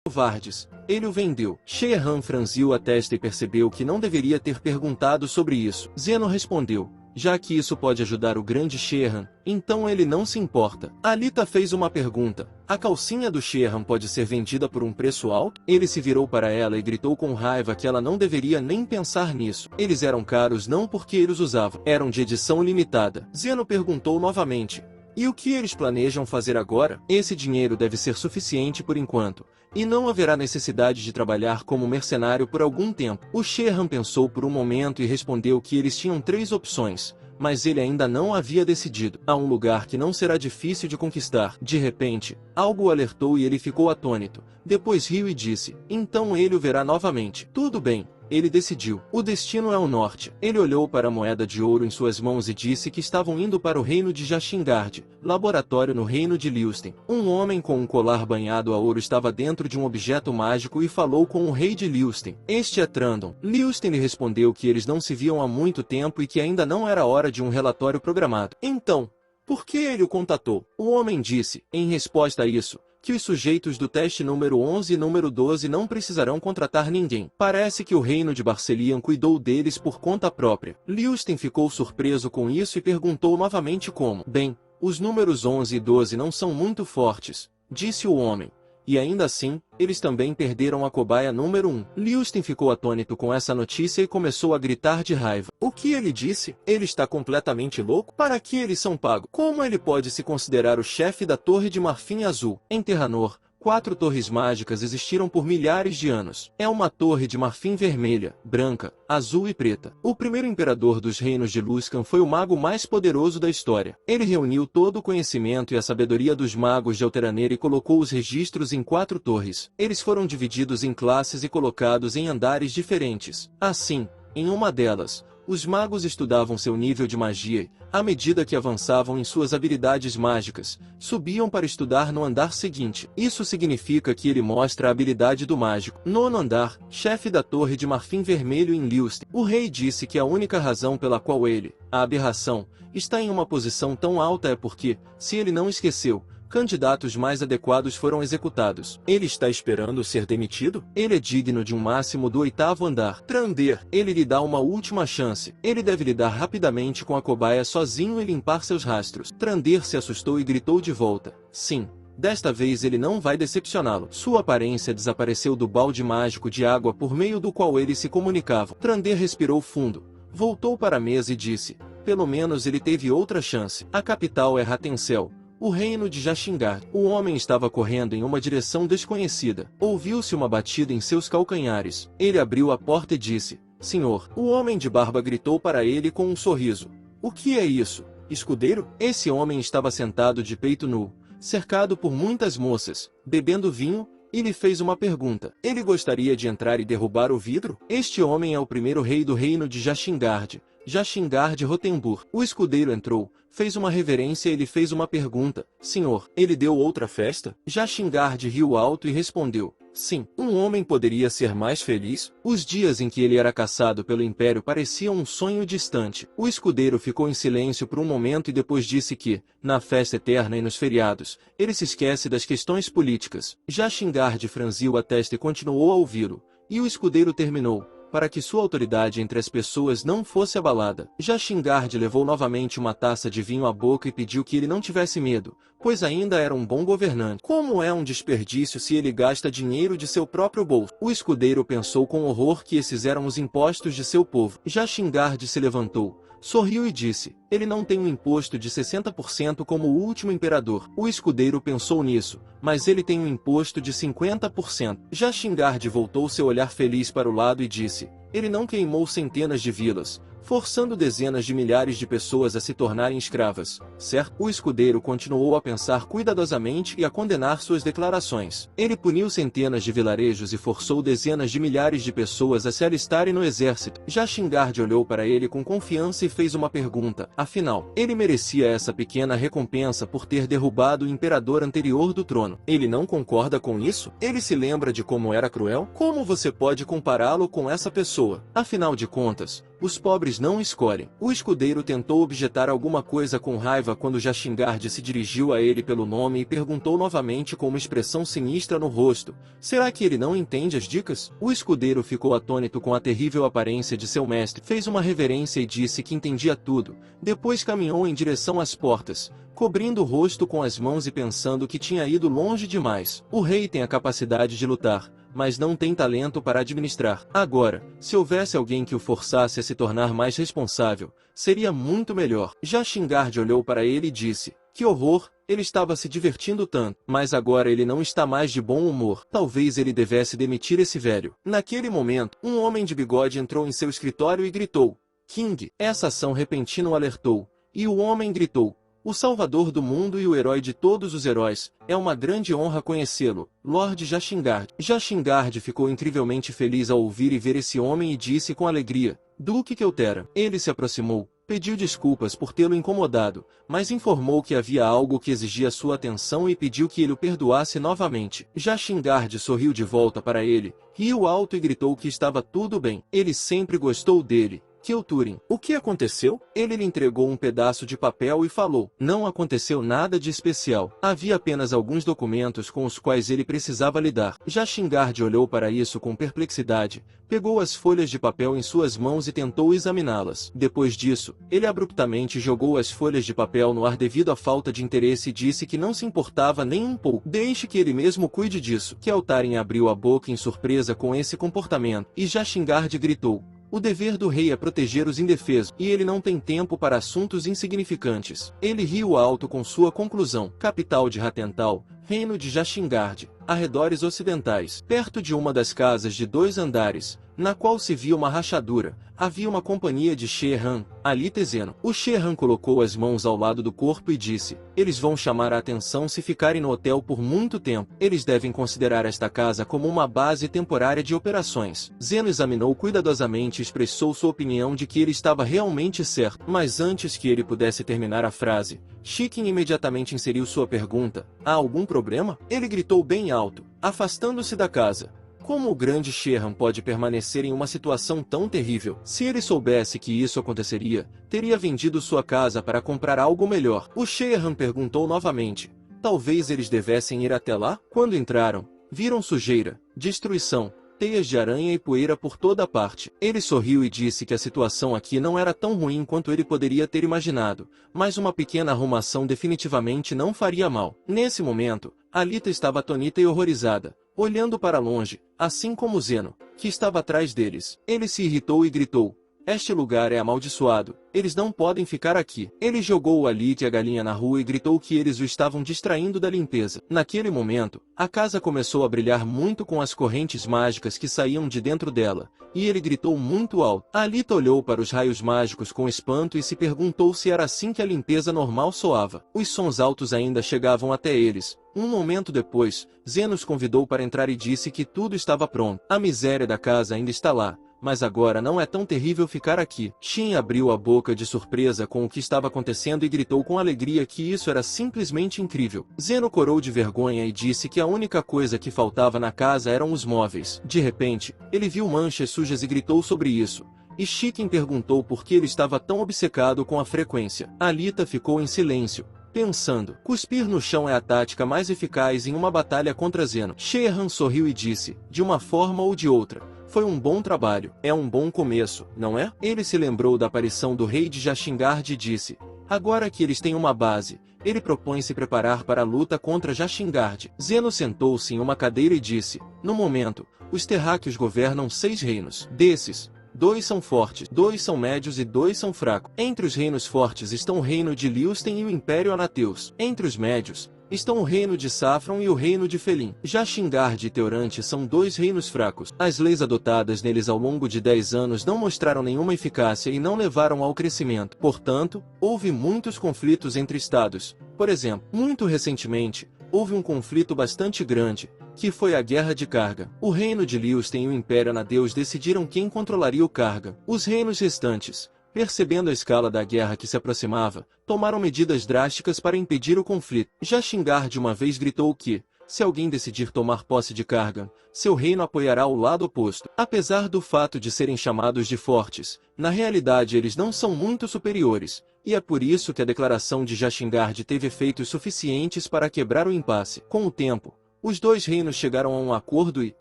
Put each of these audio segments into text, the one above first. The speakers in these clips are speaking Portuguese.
covardes. Ele o vendeu. Sheehan franziu a testa e percebeu que não deveria ter perguntado sobre isso. Zeno respondeu: já que isso pode ajudar o grande Sheehan, então ele não se importa. Alita fez uma pergunta: a calcinha do Sheehan pode ser vendida por um preço alto? Ele se virou para ela e gritou com raiva que ela não deveria nem pensar nisso. Eles eram caros não porque eles usavam, eram de edição limitada. Zeno perguntou novamente: e o que eles planejam fazer agora? Esse dinheiro deve ser suficiente por enquanto, e não haverá necessidade de trabalhar como mercenário por algum tempo. O Sheehan pensou por um momento e respondeu que eles tinham 3 opções, mas ele ainda não havia decidido. Há um lugar que não será difícil de conquistar. De repente, algo o alertou e ele ficou atônito. Depois riu e disse: então ele o verá novamente. Tudo bem. Ele decidiu. O destino é o norte. Ele olhou para a moeda de ouro em suas mãos e disse que estavam indo para o reino de Jashingard, laboratório no reino de Liusten. Um homem com um colar banhado a ouro estava dentro de um objeto mágico e falou com o rei de Liusten. Este é Trandon. Liusten lhe respondeu que eles não se viam há muito tempo e que ainda não era hora de um relatório programado. Então, por que ele o contatou? O homem disse, em resposta a isso, que os sujeitos do teste número 11 e número 12 não precisarão contratar ninguém. Parece que o reino de Barcelian cuidou deles por conta própria. Liusten ficou surpreso com isso e perguntou novamente como. Bem, os números 11 e 12 não são muito fortes, disse o homem. E ainda assim, eles também perderam a cobaia número 1. Liusten ficou atônito com essa notícia e começou a gritar de raiva. O que ele disse? Ele está completamente louco? Para que eles são pagos? Como ele pode se considerar o chefe da Torre de Marfim Azul? Em Terranor, 4 torres mágicas existiram por milhares de anos. É uma torre de marfim vermelha, branca, azul e preta. O primeiro imperador dos reinos de Luskan foi o mago mais poderoso da história. Ele reuniu todo o conhecimento e a sabedoria dos magos de Alteraneira e colocou os registros em 4 torres. Eles foram divididos em classes e colocados em andares diferentes. Assim, em uma delas, os magos estudavam seu nível de magia e, à medida que avançavam em suas habilidades mágicas, subiam para estudar no andar seguinte. Isso significa que ele mostra a habilidade do mágico. 9º andar, chefe da Torre de Marfim Vermelho em Liusten. O rei disse que a única razão pela qual ele, a aberração, está em uma posição tão alta é porque, se ele não esqueceu, candidatos mais adequados foram executados. Ele está esperando ser demitido? Ele é digno de um máximo do 8º andar. Trander, ele lhe dá uma última chance. Ele deve lidar rapidamente com a cobaia sozinho e limpar seus rastros. Trander se assustou e gritou de volta. Sim. Desta vez ele não vai decepcioná-lo. Sua aparência desapareceu do balde mágico de água por meio do qual eles se comunicavam. Trander respirou fundo, voltou para a mesa e disse: pelo menos ele teve outra chance. A capital é Ratencel, o reino de Jashingard. O homem estava correndo em uma direção desconhecida. Ouviu-se uma batida em seus calcanhares. Ele abriu a porta e disse: senhor. O homem de barba gritou para ele com um sorriso. O que é isso? Escudeiro? Esse homem estava sentado de peito nu, cercado por muitas moças, bebendo vinho, e lhe fez uma pergunta. Ele gostaria de entrar e derrubar o vidro? Este homem é o primeiro rei do reino de Jashingard, Jashingard Rotenburg. O escudeiro entrou, fez uma reverência e lhe fez uma pergunta. Senhor, ele deu outra festa? Jashingard riu alto e respondeu: sim. Um homem poderia ser mais feliz? Os dias em que ele era caçado pelo Império pareciam um sonho distante. O escudeiro ficou em silêncio por um momento e depois disse que, na festa eterna e nos feriados, ele se esquece das questões políticas. Jashingard franziu a testa e continuou a ouvi-lo. E o escudeiro terminou: para que sua autoridade entre as pessoas não fosse abalada. Jashingard levou novamente uma taça de vinho à boca e pediu que ele não tivesse medo, pois ainda era um bom governante. Como é um desperdício se ele gasta dinheiro de seu próprio bolso? O escudeiro pensou com horror que esses eram os impostos de seu povo. Jashingard se levantou, sorriu e disse: ele não tem um imposto de 60% como o último imperador. O escudeiro pensou nisso, mas ele tem um imposto de 50%. Jashingard voltou seu olhar feliz para o lado e disse: ele não queimou centenas de vilas, forçando dezenas de milhares de pessoas a se tornarem escravas, certo? O escudeiro continuou a pensar cuidadosamente e a condenar suas declarações. Ele puniu centenas de vilarejos e forçou dezenas de milhares de pessoas a se alistarem no exército. Jashingard olhou para ele com confiança e fez uma pergunta. Afinal, ele merecia essa pequena recompensa por ter derrubado o imperador anterior do trono. Ele não concorda com isso? Ele se lembra de como era cruel? Como você pode compará-lo com essa pessoa? Afinal de contas, os pobres não escolhem. O escudeiro tentou objetar alguma coisa com raiva quando Jastingard se dirigiu a ele pelo nome e perguntou novamente com uma expressão sinistra no rosto: será que ele não entende as dicas? O escudeiro ficou atônito com a terrível aparência de seu mestre, fez uma reverência e disse que entendia tudo. Depois caminhou em direção às portas, cobrindo o rosto com as mãos e pensando que tinha ido longe demais. O rei tem a capacidade de lutar, mas não tem talento para administrar. Agora, se houvesse alguém que o forçasse a se tornar mais responsável, seria muito melhor. Jastingard olhou para ele e disse: que horror, ele estava se divertindo tanto, mas agora ele não está mais de bom humor. Talvez ele devesse demitir esse velho. Naquele momento, um homem de bigode entrou em seu escritório e gritou: King! Essa ação repentina o alertou, e o homem gritou: o salvador do mundo e o herói de todos os heróis, é uma grande honra conhecê-lo, Lord Jastingard. Jastingard ficou incrivelmente feliz ao ouvir e ver esse homem e disse com alegria: Duque Keltera. Ele se aproximou, pediu desculpas por tê-lo incomodado, mas informou que havia algo que exigia sua atenção e pediu que ele o perdoasse novamente. Jastingard sorriu de volta para ele, riu alto e gritou que estava tudo bem. Ele sempre gostou dele. Kelturin, o que aconteceu? Ele lhe entregou um pedaço de papel e falou: não aconteceu nada de especial. Havia apenas alguns documentos com os quais ele precisava lidar. Jastingard olhou para isso com perplexidade, pegou as folhas de papel em suas mãos e tentou examiná-las. Depois disso, ele abruptamente jogou as folhas de papel no ar devido à falta de interesse e disse que não se importava nem um pouco. Deixe que ele mesmo cuide disso. Keltarin abriu a boca em surpresa com esse comportamento, e Jastingard gritou: o dever do rei é proteger os indefesos, e ele não tem tempo para assuntos insignificantes. Ele riu alto com sua conclusão. Capital de Ratental, reino de Jastingard, arredores ocidentais. Perto de uma das casas de 2 andares, na qual se via uma rachadura, havia uma companhia de Shehan, ali Tezeno. O Shehan colocou as mãos ao lado do corpo e disse: eles vão chamar a atenção se ficarem no hotel por muito tempo. Eles devem considerar esta casa como uma base temporária de operações. Zeno examinou cuidadosamente e expressou sua opinião de que ele estava realmente certo. Mas antes que ele pudesse terminar a frase, Shikin imediatamente inseriu sua pergunta: há algum problema? Ele gritou bem alto, afastando-se da casa. Como o grande Shehan pode permanecer em uma situação tão terrível? Se ele soubesse que isso aconteceria, teria vendido sua casa para comprar algo melhor. O Shehan perguntou novamente: talvez eles devessem ir até lá? Quando entraram, viram sujeira, destruição, teias de aranha e poeira por toda parte. Ele sorriu e disse que a situação aqui não era tão ruim quanto ele poderia ter imaginado, mas uma pequena arrumação definitivamente não faria mal. Nesse momento, Alita estava atônita e horrorizada, olhando para longe, assim como Zeno, que estava atrás deles. Ele se irritou e gritou: este lugar é amaldiçoado, eles não podem ficar aqui. Ele jogou o Alita e a galinha na rua e gritou que eles o estavam distraindo da limpeza. Naquele momento, a casa começou a brilhar muito com as correntes mágicas que saíam de dentro dela, e ele gritou muito alto. A Alita olhou para os raios mágicos com espanto e se perguntou se era assim que a limpeza normal soava. Os sons altos ainda chegavam até eles. Um momento depois, Zeno os convidou para entrar e disse que tudo estava pronto. A miséria da casa ainda está lá, mas agora não é tão terrível ficar aqui. Shin abriu a boca de surpresa com o que estava acontecendo e gritou com alegria que isso era simplesmente incrível. Zeno corou de vergonha e disse que a única coisa que faltava na casa eram os móveis. De repente, ele viu manchas sujas e gritou sobre isso. E Shikin perguntou por que ele estava tão obcecado com a frequência. Alita ficou em silêncio, pensando. Cuspir no chão é a tática mais eficaz em uma batalha contra Zeno. Shehan sorriu e disse: de uma forma ou de outra, foi um bom trabalho. É um bom começo, não é? Ele se lembrou da aparição do rei de Jastingard e disse: agora que eles têm uma base, ele propõe se preparar para a luta contra Jastingard. Zeno sentou-se em uma cadeira e disse: no momento, os terráqueos governam 6 reinos. Desses, 2 são fortes, 2 são médios e 2 são fracos. Entre os reinos fortes estão o reino de Liusten e o Império Anateus. Entre os médios, estão o reino de Saffron e o reino de Felin. Jastingard e Teorante são 2 reinos fracos. As leis adotadas neles ao longo de 10 anos não mostraram nenhuma eficácia e não levaram ao crescimento. Portanto, houve muitos conflitos entre estados. Por exemplo, muito recentemente, houve um conflito bastante grande, que foi a Guerra de Karga. O reino de Liusten e o Império Anateus decidiram quem controlaria o Karga. Os reinos restantes, percebendo a escala da guerra que se aproximava, tomaram medidas drásticas para impedir o conflito. Jastingard uma vez gritou que, Se alguém decidir tomar posse de Kargan, seu reino apoiará o lado oposto. Apesar do fato de serem chamados de fortes, na realidade eles não são muito superiores, e é por isso que a declaração de Jashingard teve efeitos suficientes para quebrar o impasse. Com o tempo, os dois reinos chegaram a um acordo e,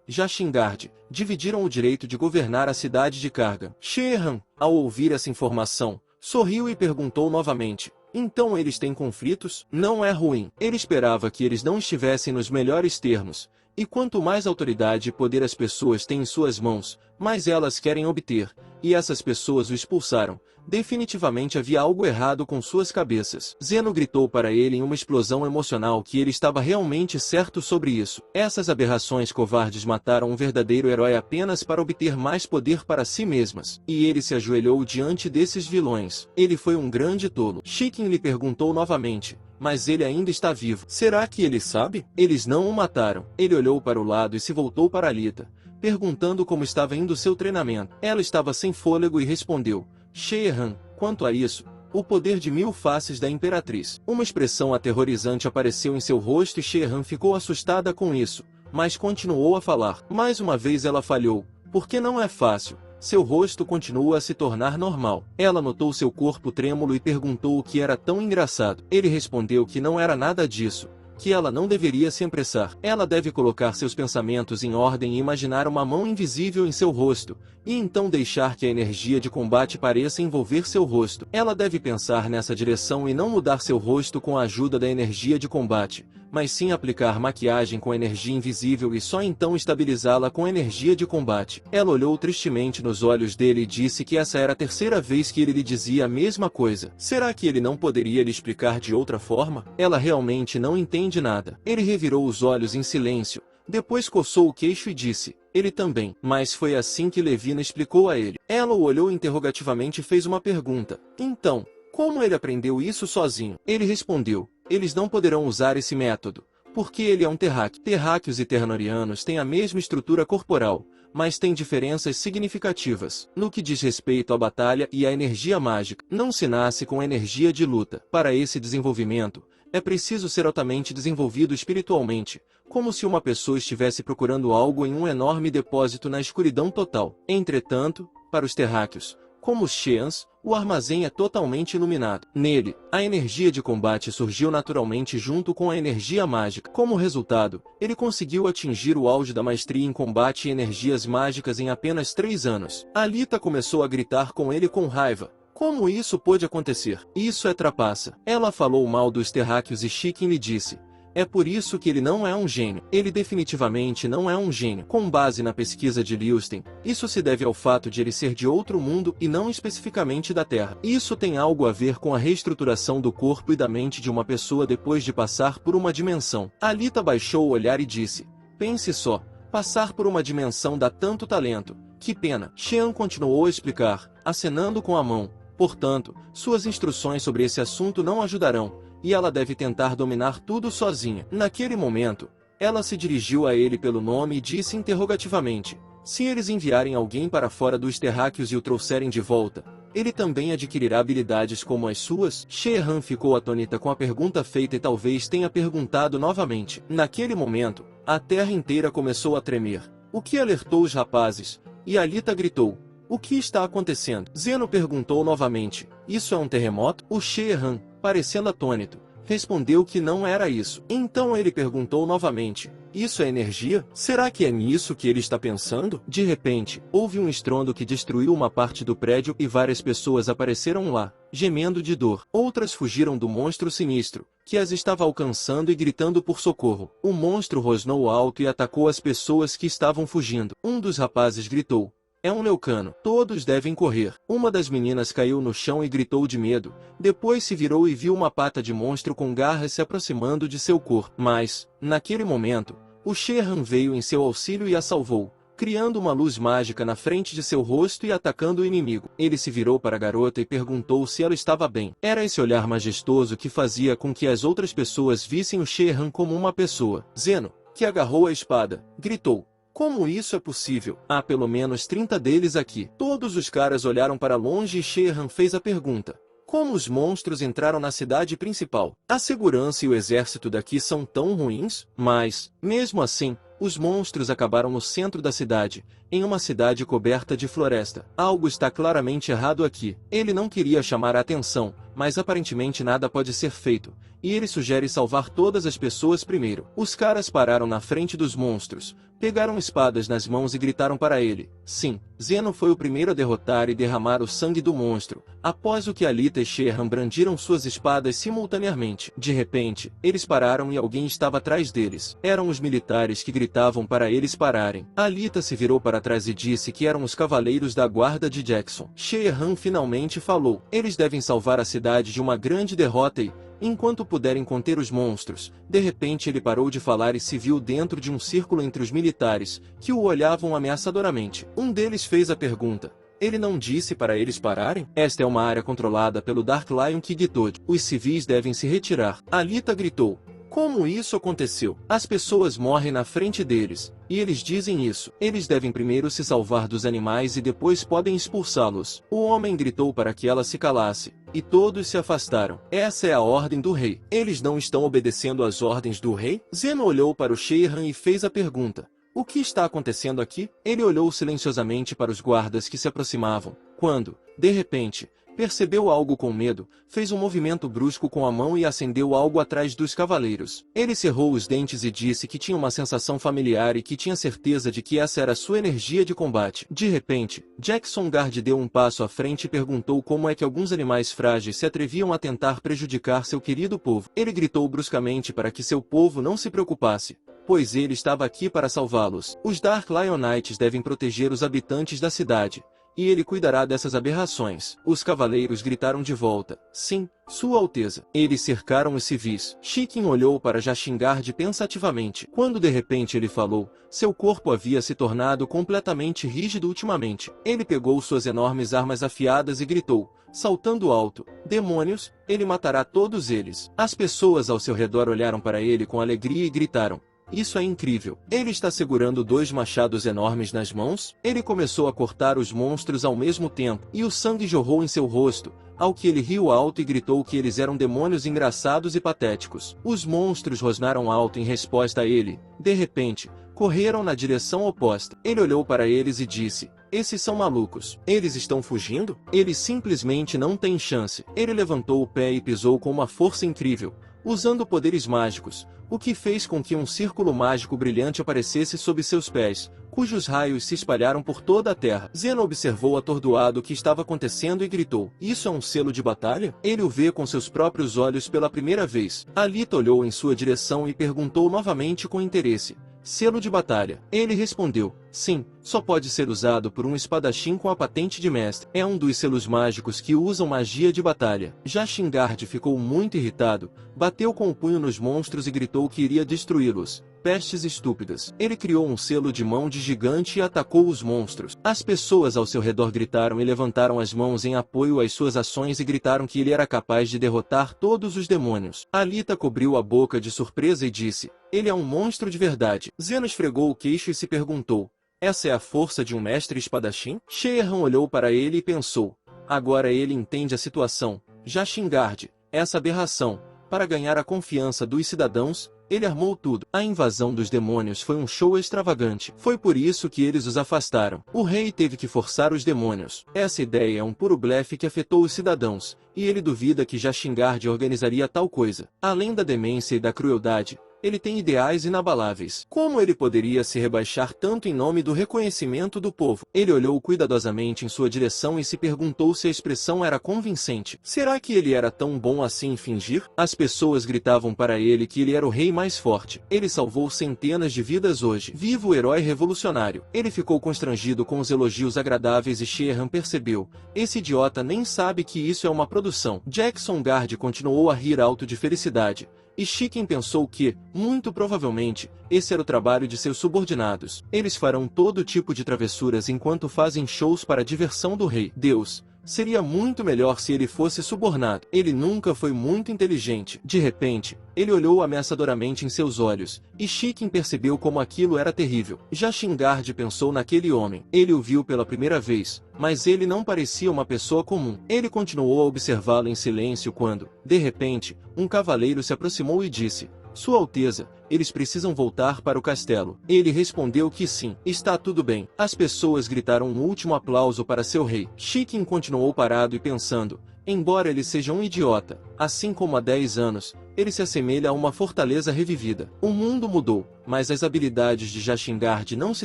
Jashingard, dividiram o direito de governar a cidade de Kargan. Shehan, ao ouvir essa informação, sorriu e perguntou novamente: então eles têm conflitos? Não é ruim. Ele esperava que eles não estivessem nos melhores termos, e quanto mais autoridade e poder as pessoas têm em suas mãos, mais elas querem obter, e essas pessoas o expulsaram. Definitivamente havia algo errado com suas cabeças. Zeno gritou para ele em uma explosão emocional que ele estava realmente certo sobre isso. Essas aberrações covardes mataram um verdadeiro herói apenas para obter mais poder para si mesmas. E ele se ajoelhou diante desses vilões. Ele foi um grande tolo. Shikin lhe perguntou novamente: mas ele ainda está vivo. Será que ele sabe? Eles não o mataram. Ele olhou para o lado e se voltou para Alita, perguntando como estava indo seu treinamento. Ela estava sem fôlego e respondeu: Shehan, quanto a isso, o poder de 1000 faces da Imperatriz. Uma expressão aterrorizante apareceu em seu rosto e Shehan ficou assustada com isso, mas continuou a falar. Mais uma vez ela falhou, porque não é fácil. Seu rosto continua a se tornar normal. Ela notou seu corpo trêmulo e perguntou o que era tão engraçado. Ele respondeu que não era nada disso, que ela não deveria se apressar. Ela deve colocar seus pensamentos em ordem e imaginar uma mão invisível em seu rosto, e então deixar que a energia de combate pareça envolver seu rosto. Ela deve pensar nessa direção e não mudar seu rosto com a ajuda da energia de combate, mas sim aplicar maquiagem com energia invisível e só então estabilizá-la com energia de combate. Ela olhou tristemente nos olhos dele e disse que essa era a terceira vez que ele lhe dizia a mesma coisa. Será que ele não poderia lhe explicar de outra forma? Ela realmente não entende nada. Ele revirou os olhos em silêncio, depois coçou o queixo e disse: ele também. Mas foi assim que Levina explicou a ele. Ela o olhou interrogativamente e fez uma pergunta: então, como ele aprendeu isso sozinho? Ele respondeu: eles não poderão usar esse método, porque ele é um terráqueo. Terráqueos e ternorianos têm a mesma estrutura corporal, mas têm diferenças significativas no que diz respeito à batalha e à energia mágica. Não se nasce com energia de luta. Para esse desenvolvimento, é preciso ser altamente desenvolvido espiritualmente, como se uma pessoa estivesse procurando algo em um enorme depósito na escuridão total. Entretanto, para os terráqueos, como os Sheans, o armazém é totalmente iluminado. Nele, a energia de combate surgiu naturalmente junto com a energia mágica. Como resultado, ele conseguiu atingir o auge da maestria em combate e energias mágicas em apenas 3 anos. Alita começou a gritar com ele com raiva. Como isso pôde acontecer? Isso é trapaça. Ela falou mal dos terráqueos e Shikin lhe disse: é por isso que ele não é um gênio. Ele definitivamente não é um gênio. Com base na pesquisa de Liusten, isso se deve ao fato de ele ser de outro mundo e não especificamente da Terra. Isso tem algo a ver com a reestruturação do corpo e da mente de uma pessoa depois de passar por uma dimensão. Alita baixou o olhar e disse: pense só, passar por uma dimensão dá tanto talento. Que pena. Xian continuou a explicar, acenando com a mão. Portanto, suas instruções sobre esse assunto não ajudarão, e ela deve tentar dominar tudo sozinha. Naquele momento, ela se dirigiu a ele pelo nome e disse interrogativamente: se eles enviarem alguém para fora dos terráqueos e o trouxerem de volta, ele também adquirirá habilidades como as suas? Shehan ficou atônita com a pergunta feita e talvez tenha perguntado novamente. Naquele momento, a terra inteira começou a tremer, o que alertou os rapazes, e Alita gritou: o que está acontecendo? Zeno perguntou novamente: isso é um terremoto? O Shehan, parecendo atônito, respondeu que não era isso. Então ele perguntou novamente: isso é energia? Será que é nisso que ele está pensando? De repente, houve um estrondo que destruiu uma parte do prédio e várias pessoas apareceram lá, gemendo de dor. Outras fugiram do monstro sinistro, que as estava alcançando e gritando por socorro. O monstro rosnou alto e atacou as pessoas que estavam fugindo. Um dos rapazes gritou: é um leucano. Todos devem correr. Uma das meninas caiu no chão e gritou de medo. Depois se virou e viu uma pata de monstro com garras se aproximando de seu corpo. Mas, naquele momento, o Shehan veio em seu auxílio e a salvou, criando uma luz mágica na frente de seu rosto e atacando o inimigo. Ele se virou para a garota e perguntou se ela estava bem. Era esse olhar majestoso que fazia com que as outras pessoas vissem o Shehan como uma pessoa. Zeno, que agarrou a espada, gritou: como isso é possível? Há pelo menos 30 deles aqui. Todos os caras olharam para longe e Shehan fez a pergunta: Como os monstros entraram na cidade principal? A segurança e o exército daqui são tão ruins, mas, mesmo assim, os monstros acabaram no centro da cidade, em uma cidade coberta de floresta. Algo está claramente errado aqui. Ele não queria chamar a atenção, mas aparentemente nada pode ser feito, e ele sugere salvar todas as pessoas primeiro. Os caras pararam na frente dos monstros, pegaram espadas nas mãos e gritaram para ele. Sim, Zeno foi o primeiro a derrotar e derramar o sangue do monstro, após o que Alita e Sherhan brandiram suas espadas simultaneamente. De repente, eles pararam e alguém estava atrás deles. Eram os militares que gritavam para eles pararem. Alita se virou para trás e disse que eram os cavaleiros da guarda de Jackson. Sherhan finalmente falou. Eles devem salvar a cidade de uma grande derrota e, enquanto puderem conter os monstros, de repente ele parou de falar e se viu dentro de um círculo entre os militares, que o olhavam ameaçadoramente. Um deles fez a pergunta. Ele não disse para eles pararem? Esta é uma área controlada pelo Dark Lion King Toad. Os civis devem se retirar. Alita gritou. Como isso aconteceu? As pessoas morrem na frente deles, e eles dizem isso. Eles devem primeiro se salvar dos animais e depois podem expulsá-los. O homem gritou para que ela se calasse, e todos se afastaram. Essa é a ordem do rei. Eles não estão obedecendo às ordens do rei? Zeno olhou para o Sherhan e fez a pergunta. O que está acontecendo aqui? Ele olhou silenciosamente para os guardas que se aproximavam, quando, de repente, percebeu algo com medo, fez um movimento brusco com a mão e acendeu algo atrás dos cavaleiros. Ele cerrou os dentes e disse que tinha uma sensação familiar e que tinha certeza de que essa era sua energia de combate. De repente, Jackson Guard deu um passo à frente e perguntou como é que alguns animais frágeis se atreviam a tentar prejudicar seu querido povo. Ele gritou bruscamente para que seu povo não se preocupasse, pois ele estava aqui para salvá-los. Os Dark Lionites devem proteger os habitantes da cidade, e ele cuidará dessas aberrações. Os cavaleiros gritaram de volta. Sim, Sua Alteza. Eles cercaram os civis. Chiquin olhou para Jashinguard pensativamente. Quando de repente ele falou, seu corpo havia se tornado completamente rígido ultimamente. Ele pegou suas enormes armas afiadas e gritou, saltando alto. Demônios, ele matará todos eles. As pessoas ao seu redor olharam para ele com alegria e gritaram. Isso é incrível. Ele está segurando 2 machados enormes nas mãos. Ele começou a cortar os monstros ao mesmo tempo, e o sangue jorrou em seu rosto, ao que ele riu alto e gritou que eles eram demônios engraçados e patéticos. Os monstros rosnaram alto em resposta a ele. De repente, correram na direção oposta. Ele olhou para eles e disse, esses são malucos. Eles estão fugindo? Eles simplesmente não têm chance. Ele levantou o pé e pisou com uma força incrível, usando poderes mágicos, o que fez com que um círculo mágico brilhante aparecesse sob seus pés, cujos raios se espalharam por toda a terra. Zeno observou atordoado o que estava acontecendo e gritou, isso é um selo de batalha? Ele o vê com seus próprios olhos pela primeira vez. Alita olhou em sua direção e perguntou novamente com interesse, selo de batalha. Ele respondeu, sim, só pode ser usado por um espadachim com a patente de mestre. É um dos selos mágicos que usam magia de batalha. Jashinguard ficou muito irritado, bateu com o punho nos monstros e gritou que iria destruí-los. Pestes estúpidas. Ele criou um selo de mão de gigante e atacou os monstros. As pessoas ao seu redor gritaram e levantaram as mãos em apoio às suas ações e gritaram que ele era capaz de derrotar todos os demônios. Alita cobriu a boca de surpresa e disse, ele é um monstro de verdade. Zeno esfregou o queixo e se perguntou, essa é a força de um mestre espadachim? Sherhan olhou para ele e pensou, agora ele entende a situação. Jashinguard, essa aberração, para ganhar a confiança dos cidadãos, ele armou tudo. A invasão dos demônios foi um show extravagante. Foi por isso que eles os afastaram. O rei teve que forçar os demônios. Essa ideia é um puro blefe que afetou os cidadãos, e ele duvida que Jashinguard organizaria tal coisa. Além da demência e da crueldade, ele tem ideais inabaláveis. Como ele poderia se rebaixar tanto em nome do reconhecimento do povo? Ele olhou cuidadosamente em sua direção e se perguntou se a expressão era convincente. Será que ele era tão bom assim em fingir? As pessoas gritavam para ele que ele era o rei mais forte. Ele salvou centenas de vidas hoje. Viva o herói revolucionário. Ele ficou constrangido com os elogios agradáveis e Sherhan percebeu. Esse idiota nem sabe que isso é uma produção. Jackson Guard continuou a rir alto de felicidade. E Chiquin pensou que, muito provavelmente, esse era o trabalho de seus subordinados. Eles farão todo tipo de travessuras enquanto fazem shows para a diversão do rei. Deus, Seria muito melhor se ele fosse subornado. Ele nunca foi muito inteligente. De repente, ele olhou ameaçadoramente em seus olhos, e Chicken percebeu como aquilo era terrível. Jashingard pensou naquele homem. Ele o viu pela primeira vez, mas ele não parecia uma pessoa comum. Ele continuou a observá-lo em silêncio quando, de repente, um cavaleiro se aproximou e disse: "Sua Alteza, eles precisam voltar para o castelo." Ele respondeu que sim. "Está tudo bem." As pessoas gritaram um último aplauso para seu rei. Chicken continuou parado e pensando: embora ele seja um idiota, assim como há 10 anos, ele se assemelha a uma fortaleza revivida. O mundo mudou, mas as habilidades de Jashingard não se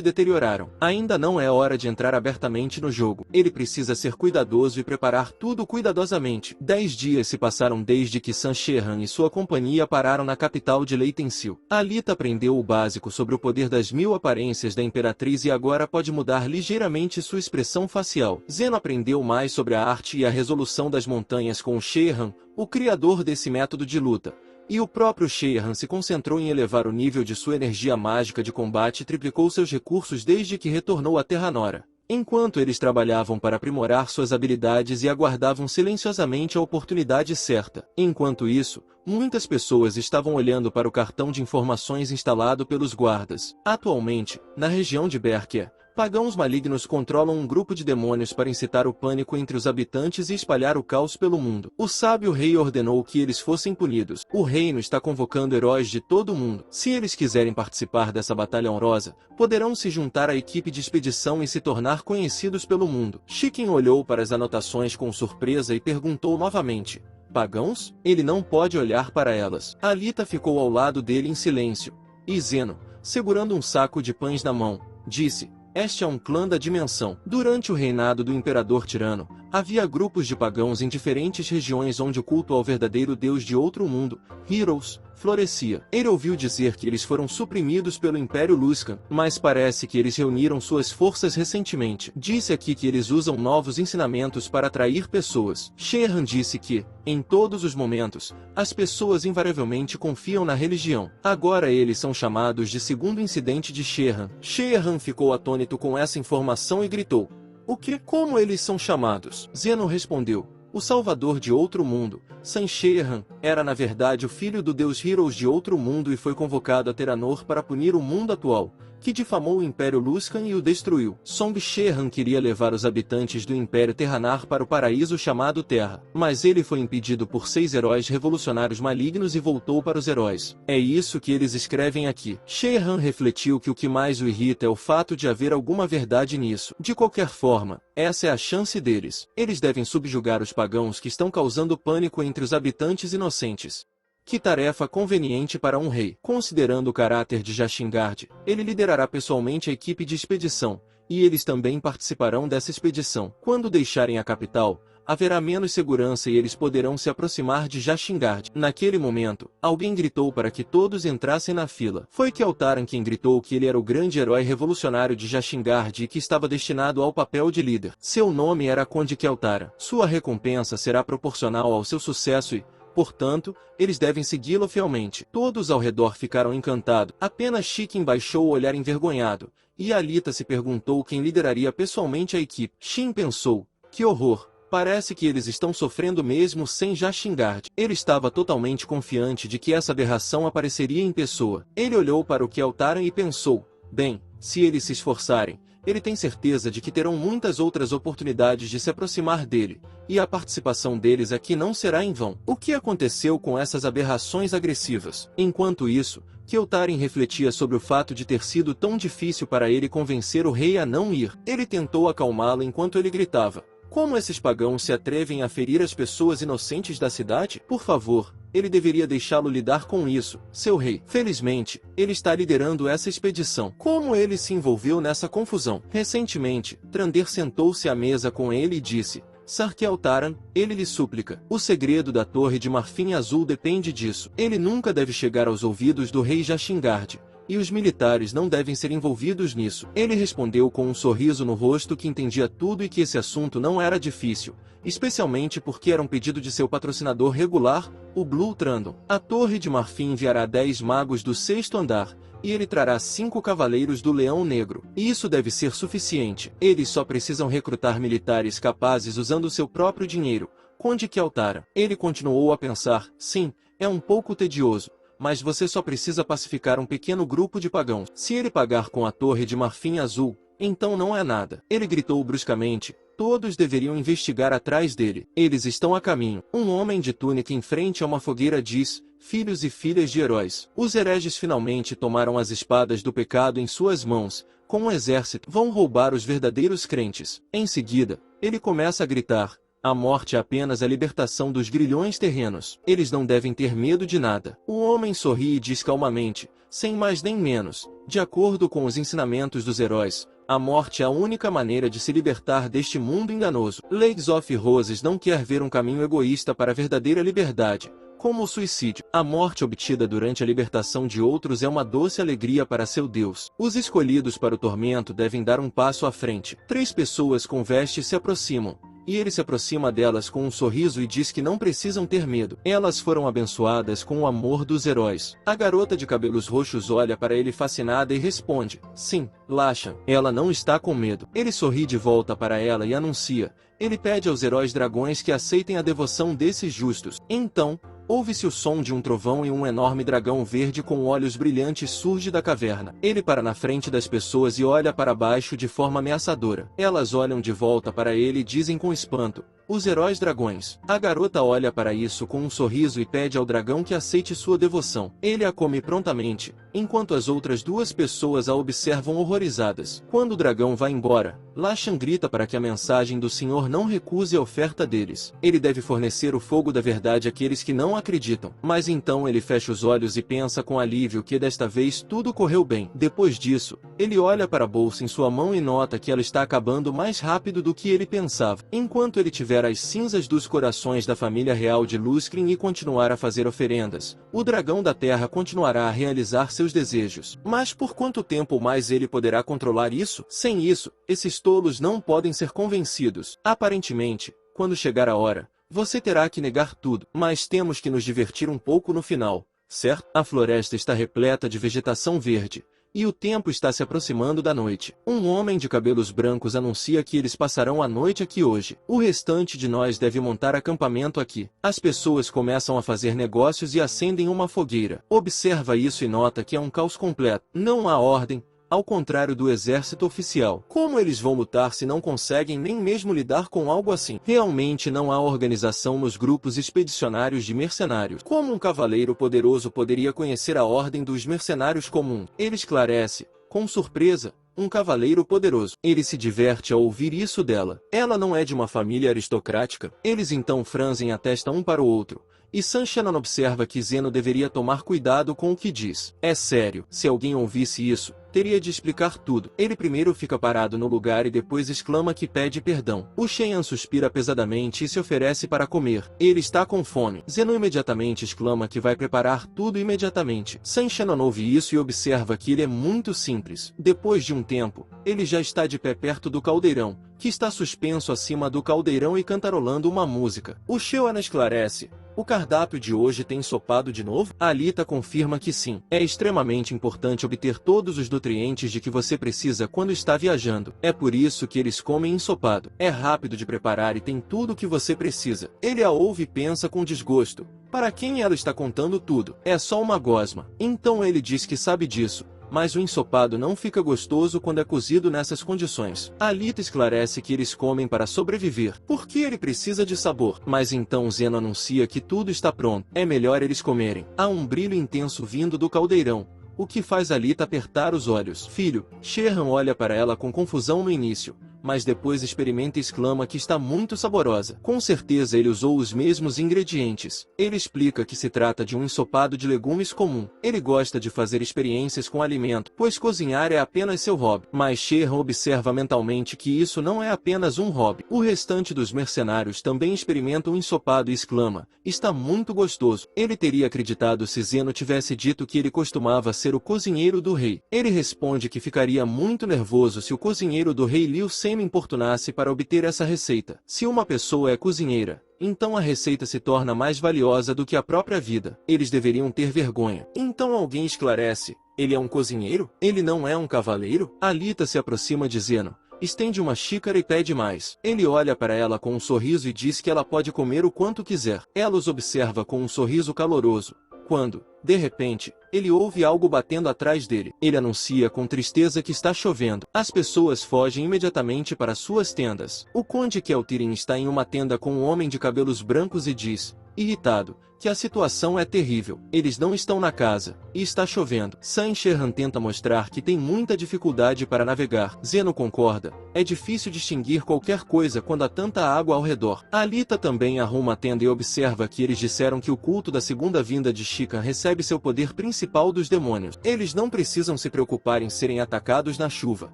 deterioraram. Ainda não é hora de entrar abertamente no jogo. Ele precisa ser cuidadoso e preparar tudo cuidadosamente. 10 dias se passaram desde que San Shehan e sua companhia pararam na capital de Leitensil. Alita aprendeu o básico sobre o poder das 1000 aparências da Imperatriz e agora pode mudar ligeiramente sua expressão facial. Zeno aprendeu mais sobre a arte e a resolução das montanhas com Shehan, o criador desse método de luta. E o próprio Shehan se concentrou em elevar o nível de sua energia mágica de combate e triplicou seus recursos desde que retornou à Terranora. Enquanto eles trabalhavam para aprimorar suas habilidades e aguardavam silenciosamente a oportunidade certa. Enquanto isso, muitas pessoas estavam olhando para o cartão de informações instalado pelos guardas. Atualmente, na região de Berker, pagãos malignos controlam um grupo de demônios para incitar o pânico entre os habitantes e espalhar o caos pelo mundo. O sábio rei ordenou que eles fossem punidos. O reino está convocando heróis de todo o mundo. Se eles quiserem participar dessa batalha honrosa, poderão se juntar à equipe de expedição e se tornar conhecidos pelo mundo. Chicken olhou para as anotações com surpresa e perguntou novamente: "Pagãos?" Ele não pode olhar para elas. Alita ficou ao lado dele em silêncio. E Zeno, segurando um saco de pães na mão, disse: "Este é um clã da dimensão." Durante o reinado do Imperador Tirano, havia grupos de pagãos em diferentes regiões onde o culto ao verdadeiro Deus de outro mundo, Heroes, florescia. Ele ouviu dizer que eles foram suprimidos pelo Império Luskan, mas parece que eles reuniram suas forças recentemente. Disse aqui que eles usam novos ensinamentos para atrair pessoas. Shehan disse que, em todos os momentos, as pessoas invariavelmente confiam na religião. Agora eles são chamados de segundo incidente de Shehan. Shehan ficou atônito com essa informação e gritou: "O que? Como eles são chamados?" Zeno respondeu: "O salvador de outro mundo, San Shehan, era na verdade o filho do deus Heroes de outro mundo e foi convocado a Terranor para punir o mundo atual, que difamou o Império Luskan e o destruiu. Song Shehan queria levar os habitantes do Império Terranar para o paraíso chamado Terra, mas ele foi impedido por 6 heróis revolucionários malignos e voltou para os heróis. É isso que eles escrevem aqui." Shehan refletiu que o que mais o irrita é o fato de haver alguma verdade nisso. De qualquer forma, essa é a chance deles. Eles devem subjugar os pagãos que estão causando pânico entre os habitantes inocentes. Que tarefa conveniente para um rei. Considerando o caráter de Jashingard, ele liderará pessoalmente a equipe de expedição, e eles também participarão dessa expedição. Quando deixarem a capital, haverá menos segurança e eles poderão se aproximar de Jashingard. Naquele momento, alguém gritou para que todos entrassem na fila. Foi Keltaran quem gritou que ele era o grande herói revolucionário de Jashingard e que estava destinado ao papel de líder. Seu nome era Conde Keltaran. Sua recompensa será proporcional ao seu sucesso e, portanto, eles devem segui-lo fielmente. Todos ao redor ficaram encantados. Apenas Chicken baixou o olhar envergonhado, e Alita se perguntou quem lideraria pessoalmente a equipe. Shin pensou: que horror, parece que eles estão sofrendo mesmo sem Jashingard. Ele estava totalmente confiante de que essa aberração apareceria em pessoa. Ele olhou para o Keltaran e pensou: bem, se eles se esforçarem, ele tem certeza de que terão muitas outras oportunidades de se aproximar dele, e a participação deles aqui não será em vão. O que aconteceu com essas aberrações agressivas? Enquanto isso, Keltaran refletia sobre o fato de ter sido tão difícil para ele convencer o rei a não ir. Ele tentou acalmá-lo enquanto ele gritava: como esses pagãos se atrevem a ferir as pessoas inocentes da cidade? Por favor, ele deveria deixá-lo lidar com isso, seu rei. Felizmente, ele está liderando essa expedição. Como ele se envolveu nessa confusão? Recentemente, Trandir sentou-se à mesa com ele e disse: Sar Keltaran, ele lhe suplica. O segredo da Torre de Marfim Azul depende disso. Ele nunca deve chegar aos ouvidos do rei Jashingard, e os militares não devem ser envolvidos nisso. Ele respondeu com um sorriso no rosto que entendia tudo e que esse assunto não era difícil, especialmente porque era um pedido de seu patrocinador regular, o Blue Trandon. A Torre de Marfim enviará 10 magos do 6º andar, e ele trará 5 cavaleiros do Leão Negro. E isso deve ser suficiente. Eles só precisam recrutar militares capazes usando seu próprio dinheiro. Conde Keltara. Ele continuou a pensar, sim, é um pouco tedioso, mas você só precisa pacificar um pequeno grupo de pagãos. Se ele pagar com a Torre de Marfim Azul, então não é nada. Ele gritou bruscamente. Todos deveriam investigar atrás dele. Eles estão a caminho. Um homem de túnica em frente a uma fogueira diz, filhos e filhas de heróis. Os hereges finalmente tomaram as espadas do pecado em suas mãos. Com um exército, vão roubar os verdadeiros crentes. Em seguida, ele começa a gritar. A morte é apenas a libertação dos grilhões terrenos. Eles não devem ter medo de nada. O homem sorri e diz calmamente, sem mais nem menos, de acordo com os ensinamentos dos heróis, a morte é a única maneira de se libertar deste mundo enganoso. Leagues of Roses não quer ver um caminho egoísta para a verdadeira liberdade, como o suicídio. A morte obtida durante a libertação de outros é uma doce alegria para seu Deus. Os escolhidos para o tormento devem dar um passo à frente. 3 pessoas com vestes se aproximam. E ele se aproxima delas com um sorriso e diz que não precisam ter medo. Elas foram abençoadas com o amor dos heróis. A garota de cabelos roxos olha para ele fascinada e responde, sim, Lashan. Ela não está com medo. Ele sorri de volta para ela e anuncia, ele pede aos heróis dragões que aceitem a devoção desses justos. Então, ouve-se o som de um trovão e um enorme dragão verde com olhos brilhantes surge da caverna. Ele para na frente das pessoas e olha para baixo de forma ameaçadora. Elas olham de volta para ele e dizem com espanto, os heróis dragões. A garota olha para isso com um sorriso e pede ao dragão que aceite sua devoção. Ele a come prontamente, enquanto as outras 2 pessoas a observam horrorizadas. Quando o dragão vai embora, Lashan grita para que a mensagem do Senhor não recuse a oferta deles. Ele deve fornecer o fogo da verdade àqueles que não acreditam. Mas então ele fecha os olhos e pensa com alívio que desta vez tudo correu bem. Depois disso, ele olha para a bolsa em sua mão e nota que ela está acabando mais rápido do que ele pensava. Enquanto ele tiver as cinzas dos corações da família real de Lúthien e continuar a fazer oferendas, o dragão da terra continuará a realizar seus desejos. Mas por quanto tempo mais ele poderá controlar isso? Sem isso, esses tolos não podem ser convencidos. Aparentemente, quando chegar a hora, você terá que negar tudo. Mas temos que nos divertir um pouco no final, certo? A floresta está repleta de vegetação verde. E o tempo está se aproximando da noite. Um homem de cabelos brancos anuncia que eles passarão a noite aqui hoje. O restante de nós deve montar acampamento aqui. As pessoas começam a fazer negócios e acendem uma fogueira. Observa isso e nota que é um caos completo. Não há ordem, ao contrário do exército oficial. Como eles vão lutar se não conseguem nem mesmo lidar com algo assim? Realmente não há organização nos grupos expedicionários de mercenários. Como um cavaleiro poderoso poderia conhecer a ordem dos mercenários comum? Ele esclarece, com surpresa, um cavaleiro poderoso. Ele se diverte ao ouvir isso dela. Ela não é de uma família aristocrática. Eles então franzem a testa um para o outro. E Sanchenon observa que Zeno deveria tomar cuidado com o que diz. É sério, se alguém ouvisse isso, teria de explicar tudo. Ele primeiro fica parado no lugar e depois exclama que pede perdão. O Shenyan suspira pesadamente e se oferece para comer. Ele está com fome. Zeno imediatamente exclama que vai preparar tudo imediatamente. Sanchenon ouve isso e observa que ele é muito simples. Depois de um tempo, ele já está de pé perto do caldeirão, que está suspenso acima do caldeirão e cantarolando uma música. O Shenyan esclarece. O cardápio de hoje tem ensopado de novo? A Alita confirma que sim. É extremamente importante obter todos os nutrientes de que você precisa quando está viajando. É por isso que eles comem ensopado. É rápido de preparar e tem tudo o que você precisa. Ele a ouve e pensa com desgosto. Para quem ela está contando tudo? É só uma gosma. Então ele diz que sabe disso. Mas o ensopado não fica gostoso quando é cozido nessas condições. Alita esclarece que eles comem para sobreviver, porque ele precisa de sabor. Mas então Zeno anuncia que tudo está pronto. É melhor eles comerem. Há um brilho intenso vindo do caldeirão, o que faz Alita apertar os olhos. Filho, Shenhan olha para ela com confusão no início, mas depois experimenta e exclama que está muito saborosa. Com certeza ele usou os mesmos ingredientes. Ele explica que se trata de um ensopado de legumes comum. Ele gosta de fazer experiências com alimento, pois cozinhar é apenas seu hobby. Mas Shenhan observa mentalmente que isso não é apenas um hobby. O restante dos mercenários também experimenta o ensopado e exclama, está muito gostoso. Ele teria acreditado se Zeno tivesse dito que ele costumava ser o cozinheiro do rei. Ele responde que ficaria muito nervoso se o cozinheiro do rei Liu Shen importunasse para obter essa receita. Se uma pessoa é cozinheira, então a receita se torna mais valiosa do que a própria vida. Eles deveriam ter vergonha. Então alguém esclarece: ele é um cozinheiro? Ele não é um cavaleiro? Alita se aproxima de Zeno, estende uma xícara e pede mais. Ele olha para ela com um sorriso e diz que ela pode comer o quanto quiser. Ela os observa com um sorriso caloroso, quando, de repente, ele ouve algo batendo atrás dele. Ele anuncia com tristeza que está chovendo. As pessoas fogem imediatamente para suas tendas. O conde Keltirin está em uma tenda com um homem de cabelos brancos e diz, irritado, que a situação é terrível. Eles não estão na casa, e está chovendo. Saint-Germain tenta mostrar que tem muita dificuldade para navegar. Zeno concorda, é difícil distinguir qualquer coisa quando há tanta água ao redor. Alita também arruma a tenda e observa que eles disseram que o culto da segunda vinda de Chica recebe seu poder principal dos demônios. Eles não precisam se preocupar em serem atacados na chuva,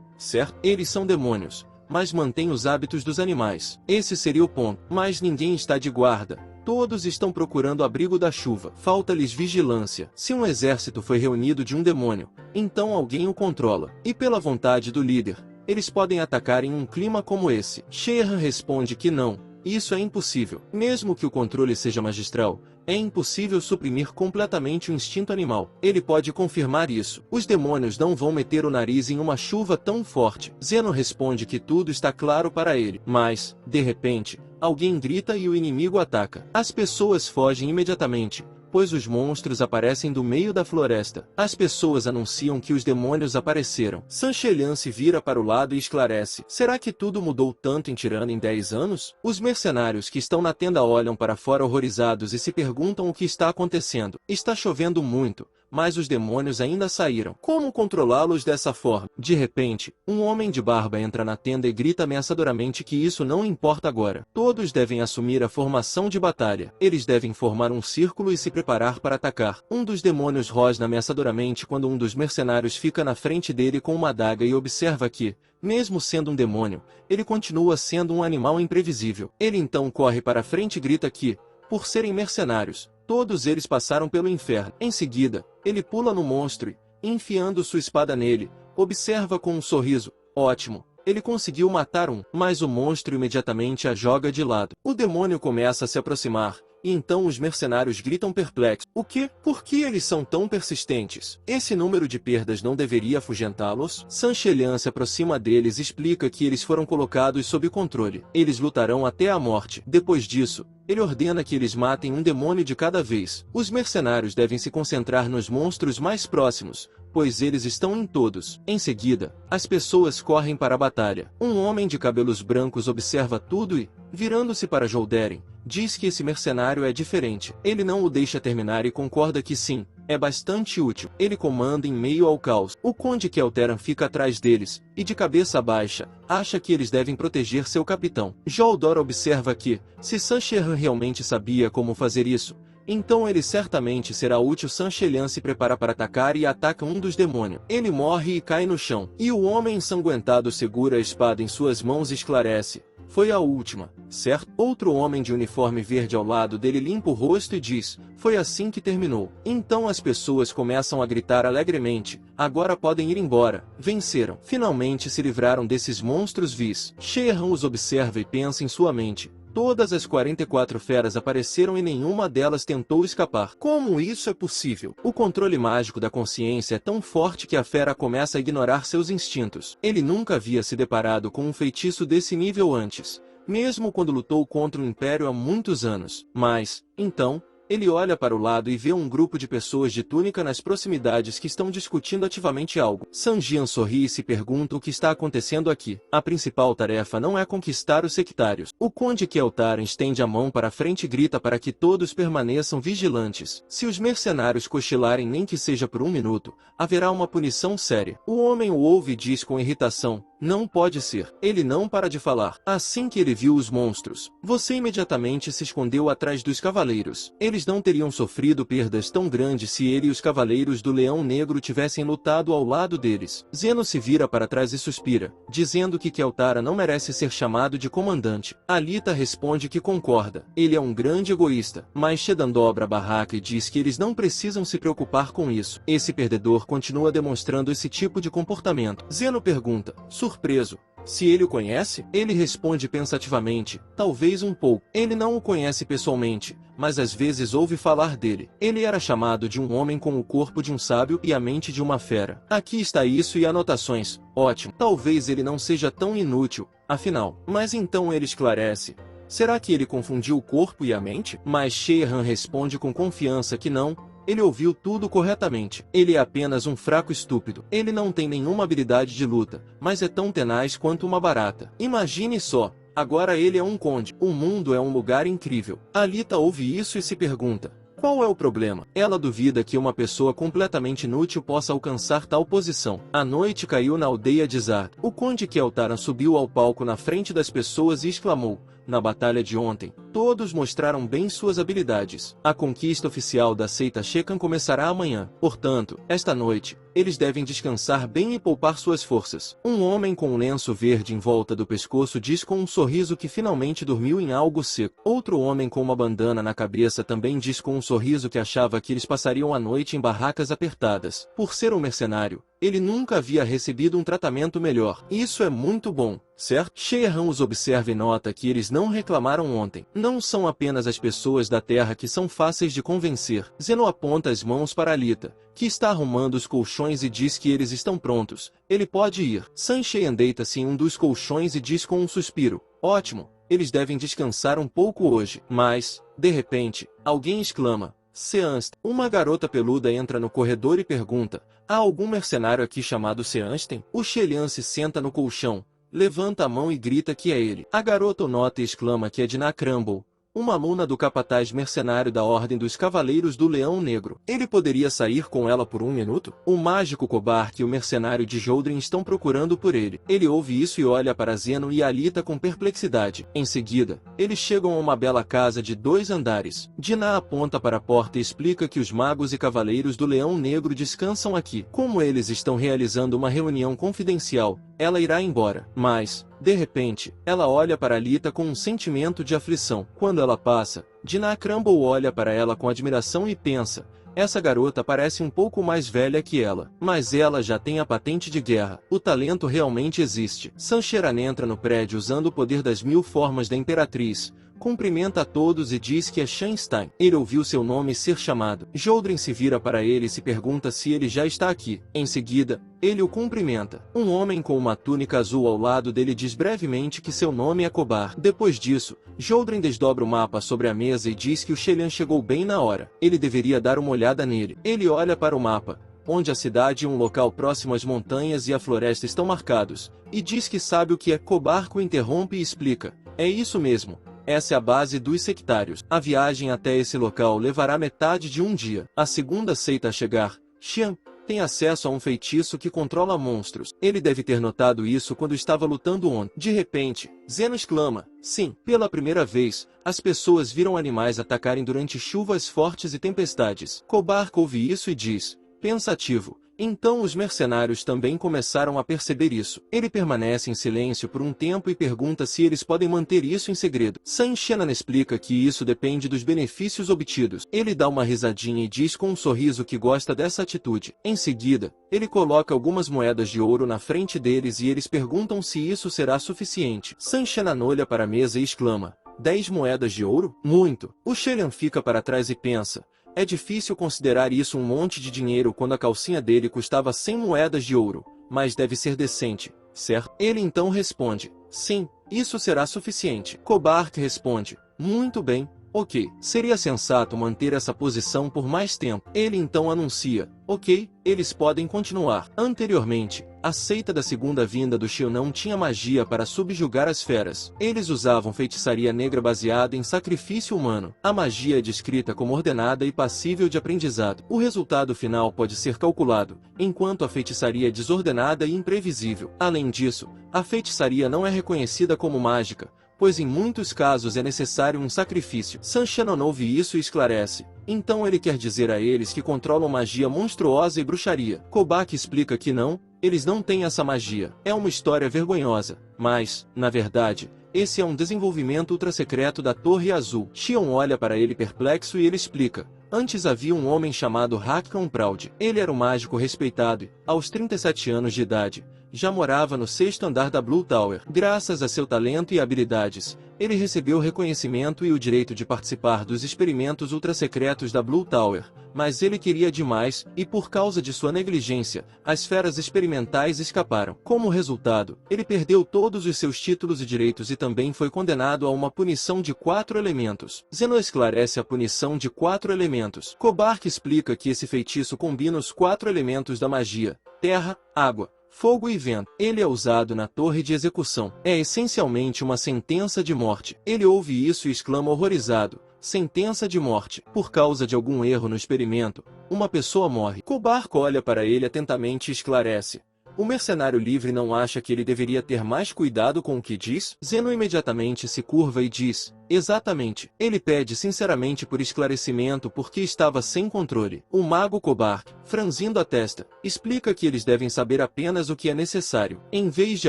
certo? Eles são demônios, mas mantêm os hábitos dos animais. Esse seria o ponto. Mas ninguém está de guarda. Todos estão procurando abrigo da chuva. Falta-lhes vigilância. Se um exército foi reunido de um demônio, então alguém o controla. E pela vontade do líder, eles podem atacar em um clima como esse. Sheehan responde que não. Isso é impossível. Mesmo que o controle seja magistral, é impossível suprimir completamente o instinto animal. Ele pode confirmar isso. Os demônios não vão meter o nariz em uma chuva tão forte. Zeno responde que tudo está claro para ele. Mas, de repente, alguém grita e o inimigo ataca. As pessoas fogem imediatamente, pois os monstros aparecem do meio da floresta. As pessoas anunciam que os demônios apareceram. Saint-Germain se vira para o lado e esclarece. Será que tudo mudou tanto em Tirana em 10 anos? Os mercenários que estão na tenda olham para fora horrorizados e se perguntam o que está acontecendo. Está chovendo muito, mas os demônios ainda saíram. Como controlá-los dessa forma? De repente, um homem de barba entra na tenda e grita ameaçadoramente que isso não importa agora. Todos devem assumir a formação de batalha. Eles devem formar um círculo e se preparar para atacar. Um dos demônios rosna ameaçadoramente quando um dos mercenários fica na frente dele com uma adaga e observa que, mesmo sendo um demônio, ele continua sendo um animal imprevisível. Ele então corre para a frente e grita que, por serem mercenários, todos eles passaram pelo inferno. Em seguida, ele pula no monstro e, enfiando sua espada nele, observa com um sorriso. Ótimo, ele conseguiu matar um, mas o monstro imediatamente a joga de lado. O demônio começa a se aproximar, e então os mercenários gritam perplexos. O quê? Por que eles são tão persistentes? Esse número de perdas não deveria afugentá-los? Saint-Germain se aproxima deles e explica que eles foram colocados sob controle. Eles lutarão até a morte. Depois disso, ele ordena que eles matem um demônio de cada vez. Os mercenários devem se concentrar nos monstros mais próximos, pois eles estão em todos. Em seguida, as pessoas correm para a batalha. Um homem de cabelos brancos observa tudo e, virando-se para Jolderin, diz que esse mercenário é diferente. Ele não o deixa terminar e concorda que sim, é bastante útil. Ele comanda em meio ao caos. O conde Kelteran fica atrás deles, e de cabeça baixa, acha que eles devem proteger seu capitão. Joldor observa que, se Saint-Germain realmente sabia como fazer isso, então ele certamente será útil. Saint-Germain se prepara para atacar e ataca um dos demônios. Ele morre e cai no chão. E o homem ensanguentado segura a espada em suas mãos e esclarece. Foi a última, certo? Outro homem de uniforme verde ao lado dele limpa o rosto e diz, foi assim que terminou. Então as pessoas começam a gritar alegremente, agora podem ir embora, venceram. Finalmente se livraram desses monstros vis. Sheehan os observa e pensa em sua mente. Todas as 44 feras apareceram e nenhuma delas tentou escapar. Como isso é possível? O controle mágico da consciência é tão forte que a fera começa a ignorar seus instintos. Ele nunca havia se deparado com um feitiço desse nível antes, mesmo quando lutou contra o Império há muitos anos. Mas, então, ele olha para o lado e vê um grupo de pessoas de túnica nas proximidades que estão discutindo ativamente algo. Sanjian sorri e se pergunta o que está acontecendo aqui. A principal tarefa não é conquistar os sectários. O conde Keltaran estende a mão para a frente e grita para que todos permaneçam vigilantes. Se os mercenários cochilarem nem que seja por 1 minuto, haverá uma punição séria. O homem o ouve e diz com irritação, não pode ser. Ele não para de falar. Assim que ele viu os monstros, você imediatamente se escondeu atrás dos cavaleiros. Eles não teriam sofrido perdas tão grandes se ele e os cavaleiros do Leão Negro tivessem lutado ao lado deles. Zeno se vira para trás e suspira, dizendo que Keltaran não merece ser chamado de comandante. Alita responde que concorda. Ele é um grande egoísta. Mas Shedan dobra a barraca e diz que eles não precisam se preocupar com isso. Esse perdedor continua demonstrando esse tipo de comportamento. Zeno pergunta, surpreso, Se ele o conhece? Ele responde pensativamente, talvez um pouco. Ele não o conhece pessoalmente, mas às vezes ouve falar dele. Ele era chamado de um homem com o corpo de um sábio e a mente de uma fera. Aqui está isso e anotações. Ótimo. Talvez ele não seja tão inútil, afinal. Mas então ele esclarece. Será que ele confundiu o corpo e a mente? Mas Sheehan responde com confiança que não. Ele ouviu tudo corretamente. Ele é apenas um fraco estúpido. Ele não tem nenhuma habilidade de luta, mas é tão tenaz quanto uma barata. Imagine só. Agora ele é um conde. O mundo é um lugar incrível. Alita ouve isso e se pergunta. Qual é o problema? Ela duvida que uma pessoa completamente inútil possa alcançar tal posição. A noite caiu na aldeia de Zard. O conde Keltaran subiu ao palco na frente das pessoas e exclamou. Na batalha de ontem, todos mostraram bem suas habilidades. A conquista oficial da seita Shekan começará amanhã. Portanto, esta noite, eles devem descansar bem e poupar suas forças. Um homem com um lenço verde em volta do pescoço diz com um sorriso que finalmente dormiu em algo seco. Outro homem com uma bandana na cabeça também diz com um sorriso que achava que eles passariam a noite em barracas apertadas. Por ser um mercenário, ele nunca havia recebido um tratamento melhor. Isso é muito bom, certo? Sheehan os observa e nota que eles não reclamaram ontem. Não são apenas as pessoas da Terra que são fáceis de convencer. Zeno aponta as mãos para Alita, que está arrumando os colchões e diz que eles estão prontos. Ele pode ir. Sheehan deita-se em um dos colchões e diz com um suspiro. Ótimo, eles devem descansar um pouco hoje. Mas, de repente, alguém exclama. Seanst. Uma garota peluda entra no corredor e pergunta. Há algum mercenário aqui chamado Seansten? O Shelian se senta no colchão, levanta a mão e grita que é ele. A garota o nota e exclama que é Dinah Crumble, uma aluna do capataz mercenário da Ordem dos Cavaleiros do Leão Negro. Ele poderia sair com ela por um minuto? O mágico Kobark e o mercenário de Joldrin estão procurando por ele. Ele ouve isso e olha para Zeno e Alita com perplexidade. Em seguida, eles chegam a uma bela casa de 2 andares. Dinah aponta para a porta e explica que os magos e cavaleiros do Leão Negro descansam aqui. Como eles estão realizando uma reunião confidencial, ela irá embora. Mas, de repente, ela olha para Alita com um sentimento de aflição. Quando ela passa, Dinah Crumble olha para ela com admiração e pensa, essa garota parece um pouco mais velha que ela, mas ela já tem a patente de guerra. O talento realmente existe. Sancheran entra no prédio usando o poder das 1000 formas da Imperatriz, cumprimenta a todos e diz que é Shanstein. Ele ouviu seu nome ser chamado. Joldrin se vira para ele e se pergunta se ele já está aqui. Em seguida, ele o cumprimenta. Um homem com uma túnica azul ao lado dele diz brevemente que seu nome é Kobar. Depois disso, Joldrin desdobra o mapa sobre a mesa e diz que o Shelian chegou bem na hora. Ele deveria dar uma olhada nele. Ele olha para o mapa, onde a cidade e um local próximo às montanhas e à floresta estão marcados, e diz que sabe o que é. Kobar o interrompe e explica. É isso mesmo. Essa é a base dos sectários. A viagem até esse local levará metade de um dia. A segunda seita a chegar, Xian, tem acesso a um feitiço que controla monstros. Ele deve ter notado isso quando estava lutando ontem. De repente, Zeno exclama. Sim, pela primeira vez, as pessoas viram animais atacarem durante chuvas fortes e tempestades. Kobar ouve isso e diz, pensativo. Então os mercenários também começaram a perceber isso. Ele permanece em silêncio por um tempo e pergunta se eles podem manter isso em segredo. Sanchenan explica que isso depende dos benefícios obtidos. Ele dá uma risadinha e diz com um sorriso que gosta dessa atitude. Em seguida, ele coloca algumas moedas de ouro na frente deles e eles perguntam se isso será suficiente. Sanchenan olha para a mesa e exclama, 10 moedas de ouro? Muito. O Shelian fica para trás e pensa, é difícil considerar isso um monte de dinheiro quando a calcinha dele custava 100 moedas de ouro, mas deve ser decente, certo? Ele então responde, sim, isso será suficiente. Kobar responde, muito bem, ok. Seria sensato manter essa posição por mais tempo. Ele então anuncia, ok, eles podem continuar. Anteriormente, a seita da segunda vinda do Xion não tinha magia para subjugar as feras. Eles usavam feitiçaria negra baseada em sacrifício humano. A magia é descrita como ordenada e passível de aprendizado. O resultado final pode ser calculado, enquanto a feitiçaria é desordenada e imprevisível. Além disso, a feitiçaria não é reconhecida como mágica, pois em muitos casos é necessário um sacrifício. Sanchenan ouve isso e esclarece. Então ele quer dizer a eles que controlam magia monstruosa e bruxaria. Kobak explica que não, eles não têm essa magia. É uma história vergonhosa, mas, na verdade, esse é um desenvolvimento ultra-secreto da Torre Azul. Xion olha para ele perplexo e ele explica. Antes havia um homem chamado Hakon Proud. Ele era um mágico respeitado e, aos 37 anos de idade, já morava no 6º andar da Blue Tower. Graças a seu talento e habilidades, ele recebeu reconhecimento e o direito de participar dos experimentos ultra-secretos da Blue Tower, mas ele queria demais, e por causa de sua negligência, as feras experimentais escaparam. Como resultado, ele perdeu todos os seus títulos e direitos e também foi condenado a uma punição de 4 elementos. Zeno esclarece a punição de 4 elementos. Kobark explica que esse feitiço combina os 4 elementos da magia: terra, água, fogo e vento. Ele é usado na torre de execução. É essencialmente uma sentença de morte. Ele ouve isso e exclama horrorizado: sentença de morte. Por causa de algum erro no experimento, uma pessoa morre. Kobark olha para ele atentamente e esclarece: o mercenário livre não acha que ele deveria ter mais cuidado com o que diz? Zeno imediatamente se curva e diz: exatamente. Ele pede sinceramente por esclarecimento porque estava sem controle. O mago Kobark, franzindo a testa, explica que eles devem saber apenas o que é necessário, em vez de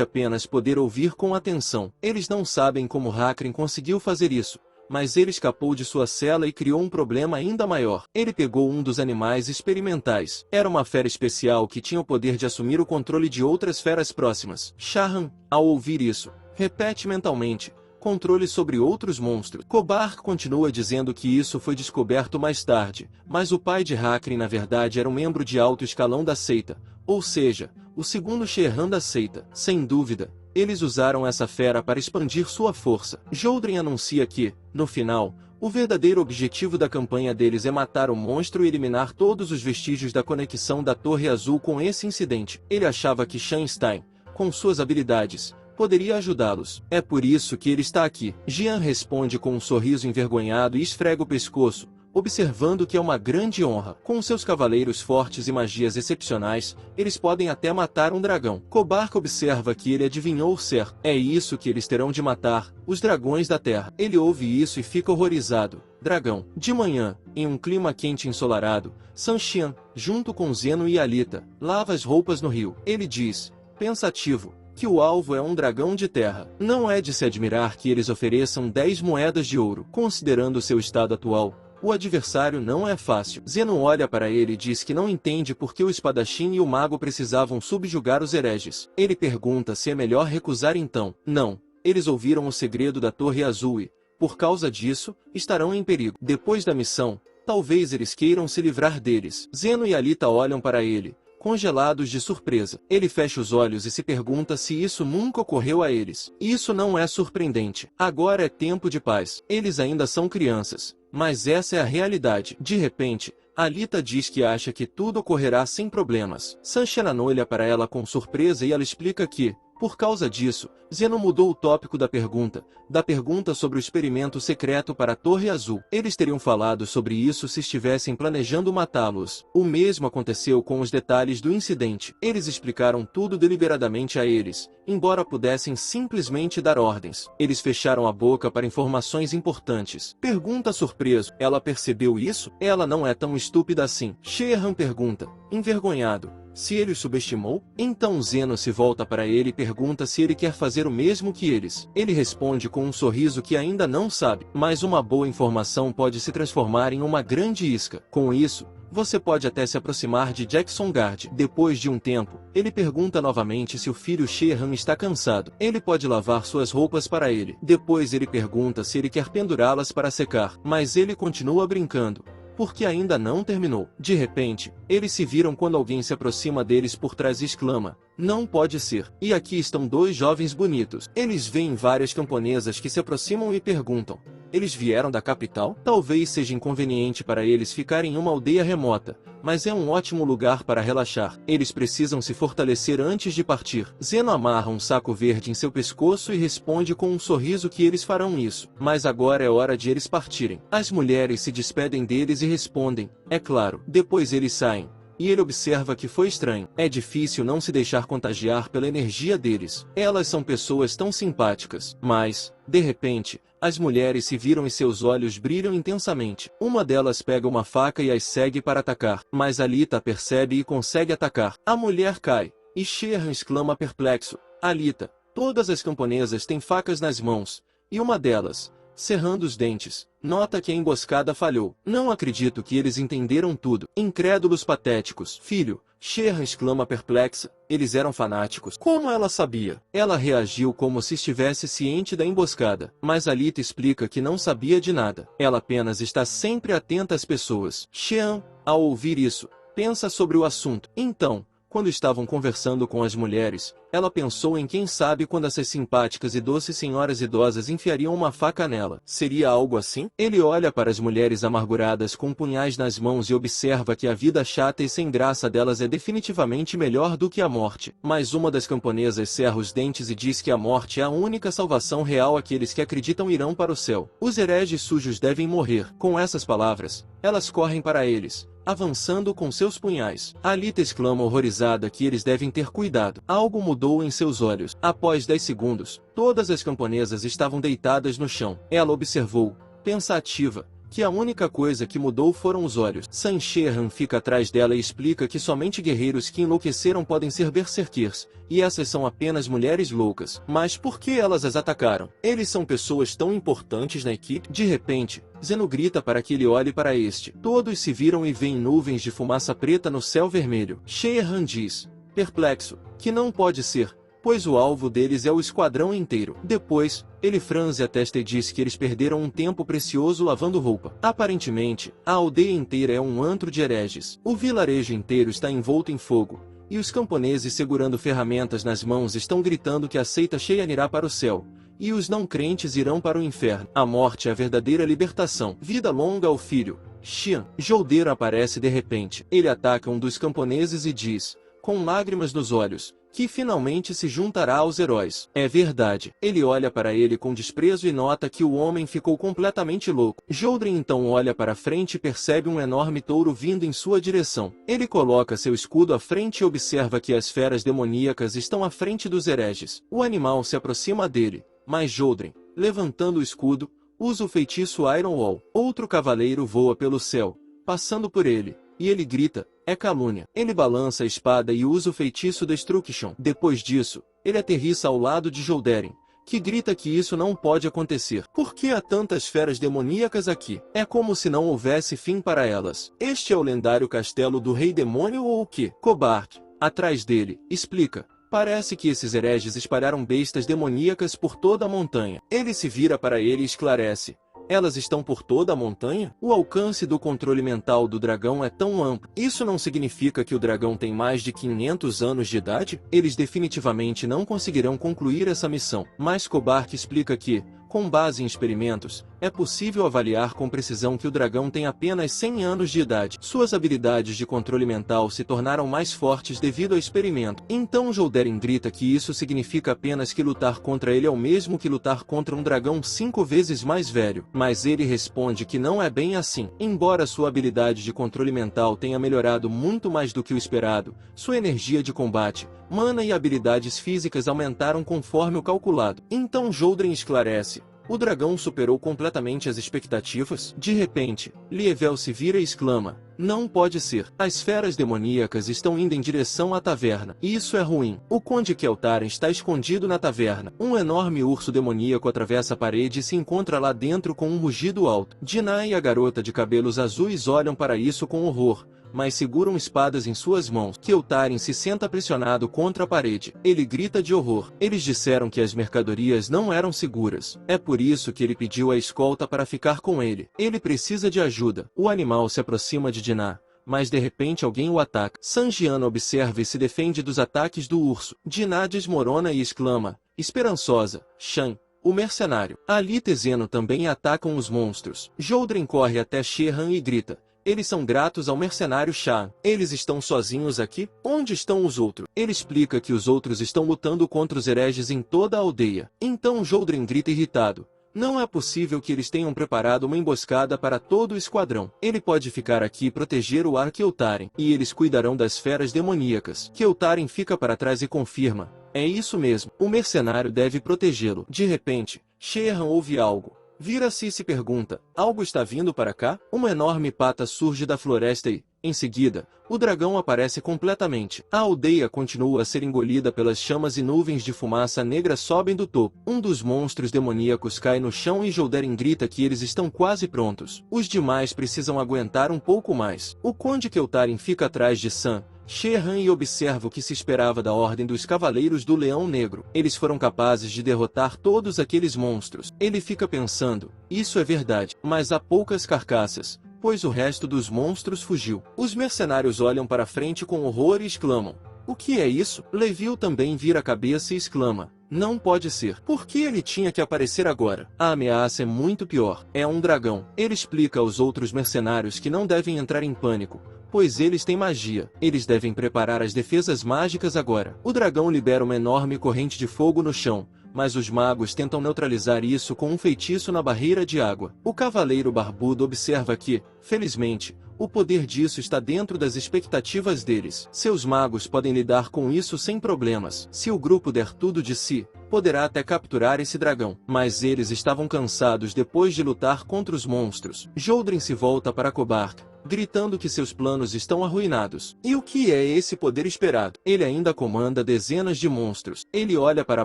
apenas poder ouvir com atenção. Eles não sabem como Hakrin conseguiu fazer isso, mas ele escapou de sua cela e criou um problema ainda maior. Ele pegou um dos animais experimentais. Era uma fera especial que tinha o poder de assumir o controle de outras feras próximas. Shahan, ao ouvir isso, repete mentalmente: controle sobre outros monstros. Kobark continua dizendo que isso foi descoberto mais tarde, mas o pai de Hakrin na verdade era um membro de alto escalão da seita, ou seja, o segundo Shehan da seita. Sem dúvida, eles usaram essa fera para expandir sua força. Joldrin anuncia que, no final, o verdadeiro objetivo da campanha deles é matar o monstro e eliminar todos os vestígios da conexão da Torre Azul com esse incidente. Ele achava que Shanstein, com suas habilidades, poderia ajudá-los. É por isso que ele está aqui. Jian responde com um sorriso envergonhado e esfrega o pescoço, observando que é uma grande honra. Com seus cavaleiros fortes e magias excepcionais, eles podem até matar um dragão. Kobark observa que ele adivinhou certo. É isso que eles terão de matar, os dragões da terra. Ele ouve isso e fica horrorizado. Dragão. De manhã, em um clima quente e ensolarado, Sanxian, junto com Zeno e Alita, lava as roupas no rio. Ele diz, pensativo, que o alvo é um dragão de terra. Não é de se admirar que eles ofereçam 10 moedas de ouro. Considerando seu estado atual, o adversário não é fácil. Zeno olha para ele e diz que não entende por que o espadachim e o mago precisavam subjugar os hereges. Ele pergunta se é melhor recusar então. Não. Eles ouviram o segredo da Torre Azul e, por causa disso, estarão em perigo. Depois da missão, talvez eles queiram se livrar deles. Zeno e Alita olham para ele, congelados de surpresa. Ele fecha os olhos e se pergunta se isso nunca ocorreu a eles. Isso não é surpreendente. Agora é tempo de paz. Eles ainda são crianças, mas essa é a realidade. De repente, Alita diz que acha que tudo ocorrerá sem problemas. Sanxian olha para ela com surpresa e ela explica que, por causa disso, Zeno mudou o tópico da pergunta sobre o experimento secreto para a Torre Azul. Eles teriam falado sobre isso se estivessem planejando matá-los. O mesmo aconteceu com os detalhes do incidente. Eles explicaram tudo deliberadamente a eles, embora pudessem simplesmente dar ordens. Eles fecharam a boca para informações importantes. Pergunta surpreso: ela percebeu isso? Ela não é tão estúpida assim. Shehan pergunta, envergonhado, se ele os subestimou. Então Zeno se volta para ele e pergunta se ele quer fazer o mesmo que eles. Ele responde com um sorriso que ainda não sabe, mas uma boa informação pode se transformar em uma grande isca. Com isso, você pode até se aproximar de Jackson Guard. Depois de um tempo, ele pergunta novamente se o filho Shehan está cansado. Ele pode lavar suas roupas para ele. Depois ele pergunta se ele quer pendurá-las para secar, mas ele continua brincando, porque ainda não terminou. De repente, eles se viram quando alguém se aproxima deles por trás e exclama, não pode ser. E aqui estão 2 jovens bonitos. Eles veem várias camponesas que se aproximam e perguntam, eles vieram da capital? Talvez seja inconveniente para eles ficarem em uma aldeia remota, mas é um ótimo lugar para relaxar. Eles precisam se fortalecer antes de partir. Zeno amarra um saco verde em seu pescoço e responde com um sorriso que eles farão isso. Mas agora é hora de eles partirem. As mulheres se despedem deles e respondem, é claro. Depois eles saem. E ele observa que foi estranho. É difícil não se deixar contagiar pela energia deles. Elas são pessoas tão simpáticas. Mas, de repente, as mulheres se viram e seus olhos brilham intensamente. Uma delas pega uma faca e as segue para atacar. Mas Alita percebe e consegue atacar. A mulher cai. E Shehan exclama perplexo, Alita, todas as camponesas têm facas nas mãos. E uma delas, cerrando os dentes, nota que a emboscada falhou. Não acredito que eles entenderam tudo. Incrédulos patéticos. Filho, Sheehan exclama perplexa. Eles eram fanáticos. Como ela sabia? Ela reagiu como se estivesse ciente da emboscada. Mas Alita explica que não sabia de nada. Ela apenas está sempre atenta às pessoas. Sheehan, ao ouvir isso, pensa sobre o assunto. Então, quando estavam conversando com as mulheres, ela pensou em quem sabe quando essas simpáticas e doces senhoras idosas enfiariam uma faca nela. Seria algo assim? Ele olha para as mulheres amarguradas com punhais nas mãos e observa que a vida chata e sem graça delas é definitivamente melhor do que a morte. Mas uma das camponesas cerra os dentes e diz que a morte é a única salvação real àqueles que acreditam irão para o céu. Os hereges sujos devem morrer. Com essas palavras, elas correm para eles, avançando com seus punhais. Alita exclama horrorizada que eles devem ter cuidado. Algo mudou em seus olhos. Após 10 segundos, todas as camponesas estavam deitadas no chão. Ela observou, pensativa, que a única coisa que mudou foram os olhos. San Sheehan fica atrás dela e explica que somente guerreiros que enlouqueceram podem ser berserkers, e essas são apenas mulheres loucas. Mas por que elas as atacaram? Eles são pessoas tão importantes na equipe? De repente, Zeno grita para que ele olhe para este. Todos se viram e veem nuvens de fumaça preta no céu vermelho. Sheehan diz, perplexo, que não pode ser, pois o alvo deles é o esquadrão inteiro. Depois, ele franze a testa e diz que eles perderam um tempo precioso lavando roupa. Aparentemente, a aldeia inteira é um antro de hereges. O vilarejo inteiro está envolto em fogo, e os camponeses segurando ferramentas nas mãos estão gritando que a seita Sheehan irá para o céu, e os não crentes irão para o inferno. A morte é a verdadeira libertação. Vida longa ao filho. Sheehan. Joldeiro aparece de repente. Ele ataca um dos camponeses e diz, com lágrimas nos olhos, que finalmente se juntará aos heróis. É verdade. Ele olha para ele com desprezo e nota que o homem ficou completamente louco. Joldrin então olha para frente e percebe um enorme touro vindo em sua direção. Ele coloca seu escudo à frente e observa que as feras demoníacas estão à frente dos hereges. O animal se aproxima dele, mas Joldrin, levantando o escudo, usa o feitiço Iron Wall. Outro cavaleiro voa pelo céu, passando por ele, e ele grita, é calúnia. Ele balança a espada e usa o feitiço Destruction. Depois disso, ele aterrissa ao lado de Jolderin, que grita que isso não pode acontecer. Por que há tantas feras demoníacas aqui? É como se não houvesse fim para elas. Este é o lendário castelo do Rei Demônio ou o quê? Cobart, atrás dele, explica. Parece que esses hereges espalharam bestas demoníacas por toda a montanha. Ele se vira para ele e esclarece. Elas estão por toda a montanha? O alcance do controle mental do dragão é tão amplo. Isso não significa que o dragão tem mais de 500 anos de idade? Eles definitivamente não conseguirão concluir essa missão. Mas Cobart explica que, com base em experimentos, é possível avaliar com precisão que o dragão tem apenas 100 anos de idade. Suas habilidades de controle mental se tornaram mais fortes devido ao experimento. Então Jolderin grita que isso significa apenas que lutar contra ele é o mesmo que lutar contra um dragão 5 vezes mais velho. Mas ele responde que não é bem assim. Embora sua habilidade de controle mental tenha melhorado muito mais do que o esperado, sua energia de combate, mana e habilidades físicas aumentaram conforme o calculado. Então Joldrin esclarece. O dragão superou completamente as expectativas? De repente, Lievel se vira e exclama, não pode ser. As feras demoníacas estão indo em direção à taverna. E isso é ruim. O Conde Keltaren está escondido na taverna. Um enorme urso demoníaco atravessa a parede e se encontra lá dentro com um rugido alto. Dinah e a garota de cabelos azuis olham para isso com horror, mas seguram espadas em suas mãos. Keltaren se senta pressionado contra a parede. Ele grita de horror. Eles disseram que as mercadorias não eram seguras. É por isso que ele pediu a escolta para ficar com ele. Ele precisa de ajuda. O animal se aproxima de Dinah, mas de repente alguém o ataca. Sanjiana observa e se defende dos ataques do urso. Dinah desmorona e exclama, esperançosa, Shan, o mercenário. Alita e Zeno também atacam os monstros. Joldrin corre até Sheehan e grita, eles são gratos ao mercenário Shan. Eles estão sozinhos aqui? Onde estão os outros? Ele explica que os outros estão lutando contra os hereges em toda a aldeia. Então Joldrin grita irritado. Não é possível que eles tenham preparado uma emboscada para todo o esquadrão. Ele pode ficar aqui e proteger o ar Keltaren, e eles cuidarão das feras demoníacas. Keltaren fica para trás e confirma. É isso mesmo, o mercenário deve protegê-lo. De repente, Sheehan ouve algo. Vira-se e se pergunta, algo está vindo para cá? Uma enorme pata surge da floresta e, em seguida, o dragão aparece completamente. A aldeia continua a ser engolida pelas chamas e nuvens de fumaça negra sobem do topo. Um dos monstros demoníacos cai no chão e Jolderin grita que eles estão quase prontos. Os demais precisam aguentar um pouco mais. O Conde Keltaren fica atrás de Sam, Shehan e observa o que se esperava da Ordem dos Cavaleiros do Leão Negro. Eles foram capazes de derrotar todos aqueles monstros. Ele fica pensando, isso é verdade, mas há poucas carcaças, pois o resto dos monstros fugiu. Os mercenários olham para frente com horror e exclamam, o que é isso? Leville também vira a cabeça e exclama, não pode ser. Por que ele tinha que aparecer agora? A ameaça é muito pior. É um dragão. Ele explica aos outros mercenários que não devem entrar em pânico, pois eles têm magia. Eles devem preparar as defesas mágicas agora. O dragão libera uma enorme corrente de fogo no chão, mas os magos tentam neutralizar isso com um feitiço na barreira de água. O cavaleiro barbudo observa que, felizmente, o poder disso está dentro das expectativas deles. Seus magos podem lidar com isso sem problemas. Se o grupo der tudo de si, poderá até capturar esse dragão. Mas eles estavam cansados depois de lutar contra os monstros. Joldrin se volta para Kobark, gritando que seus planos estão arruinados. E o que é esse poder esperado? Ele ainda comanda dezenas de monstros. Ele olha para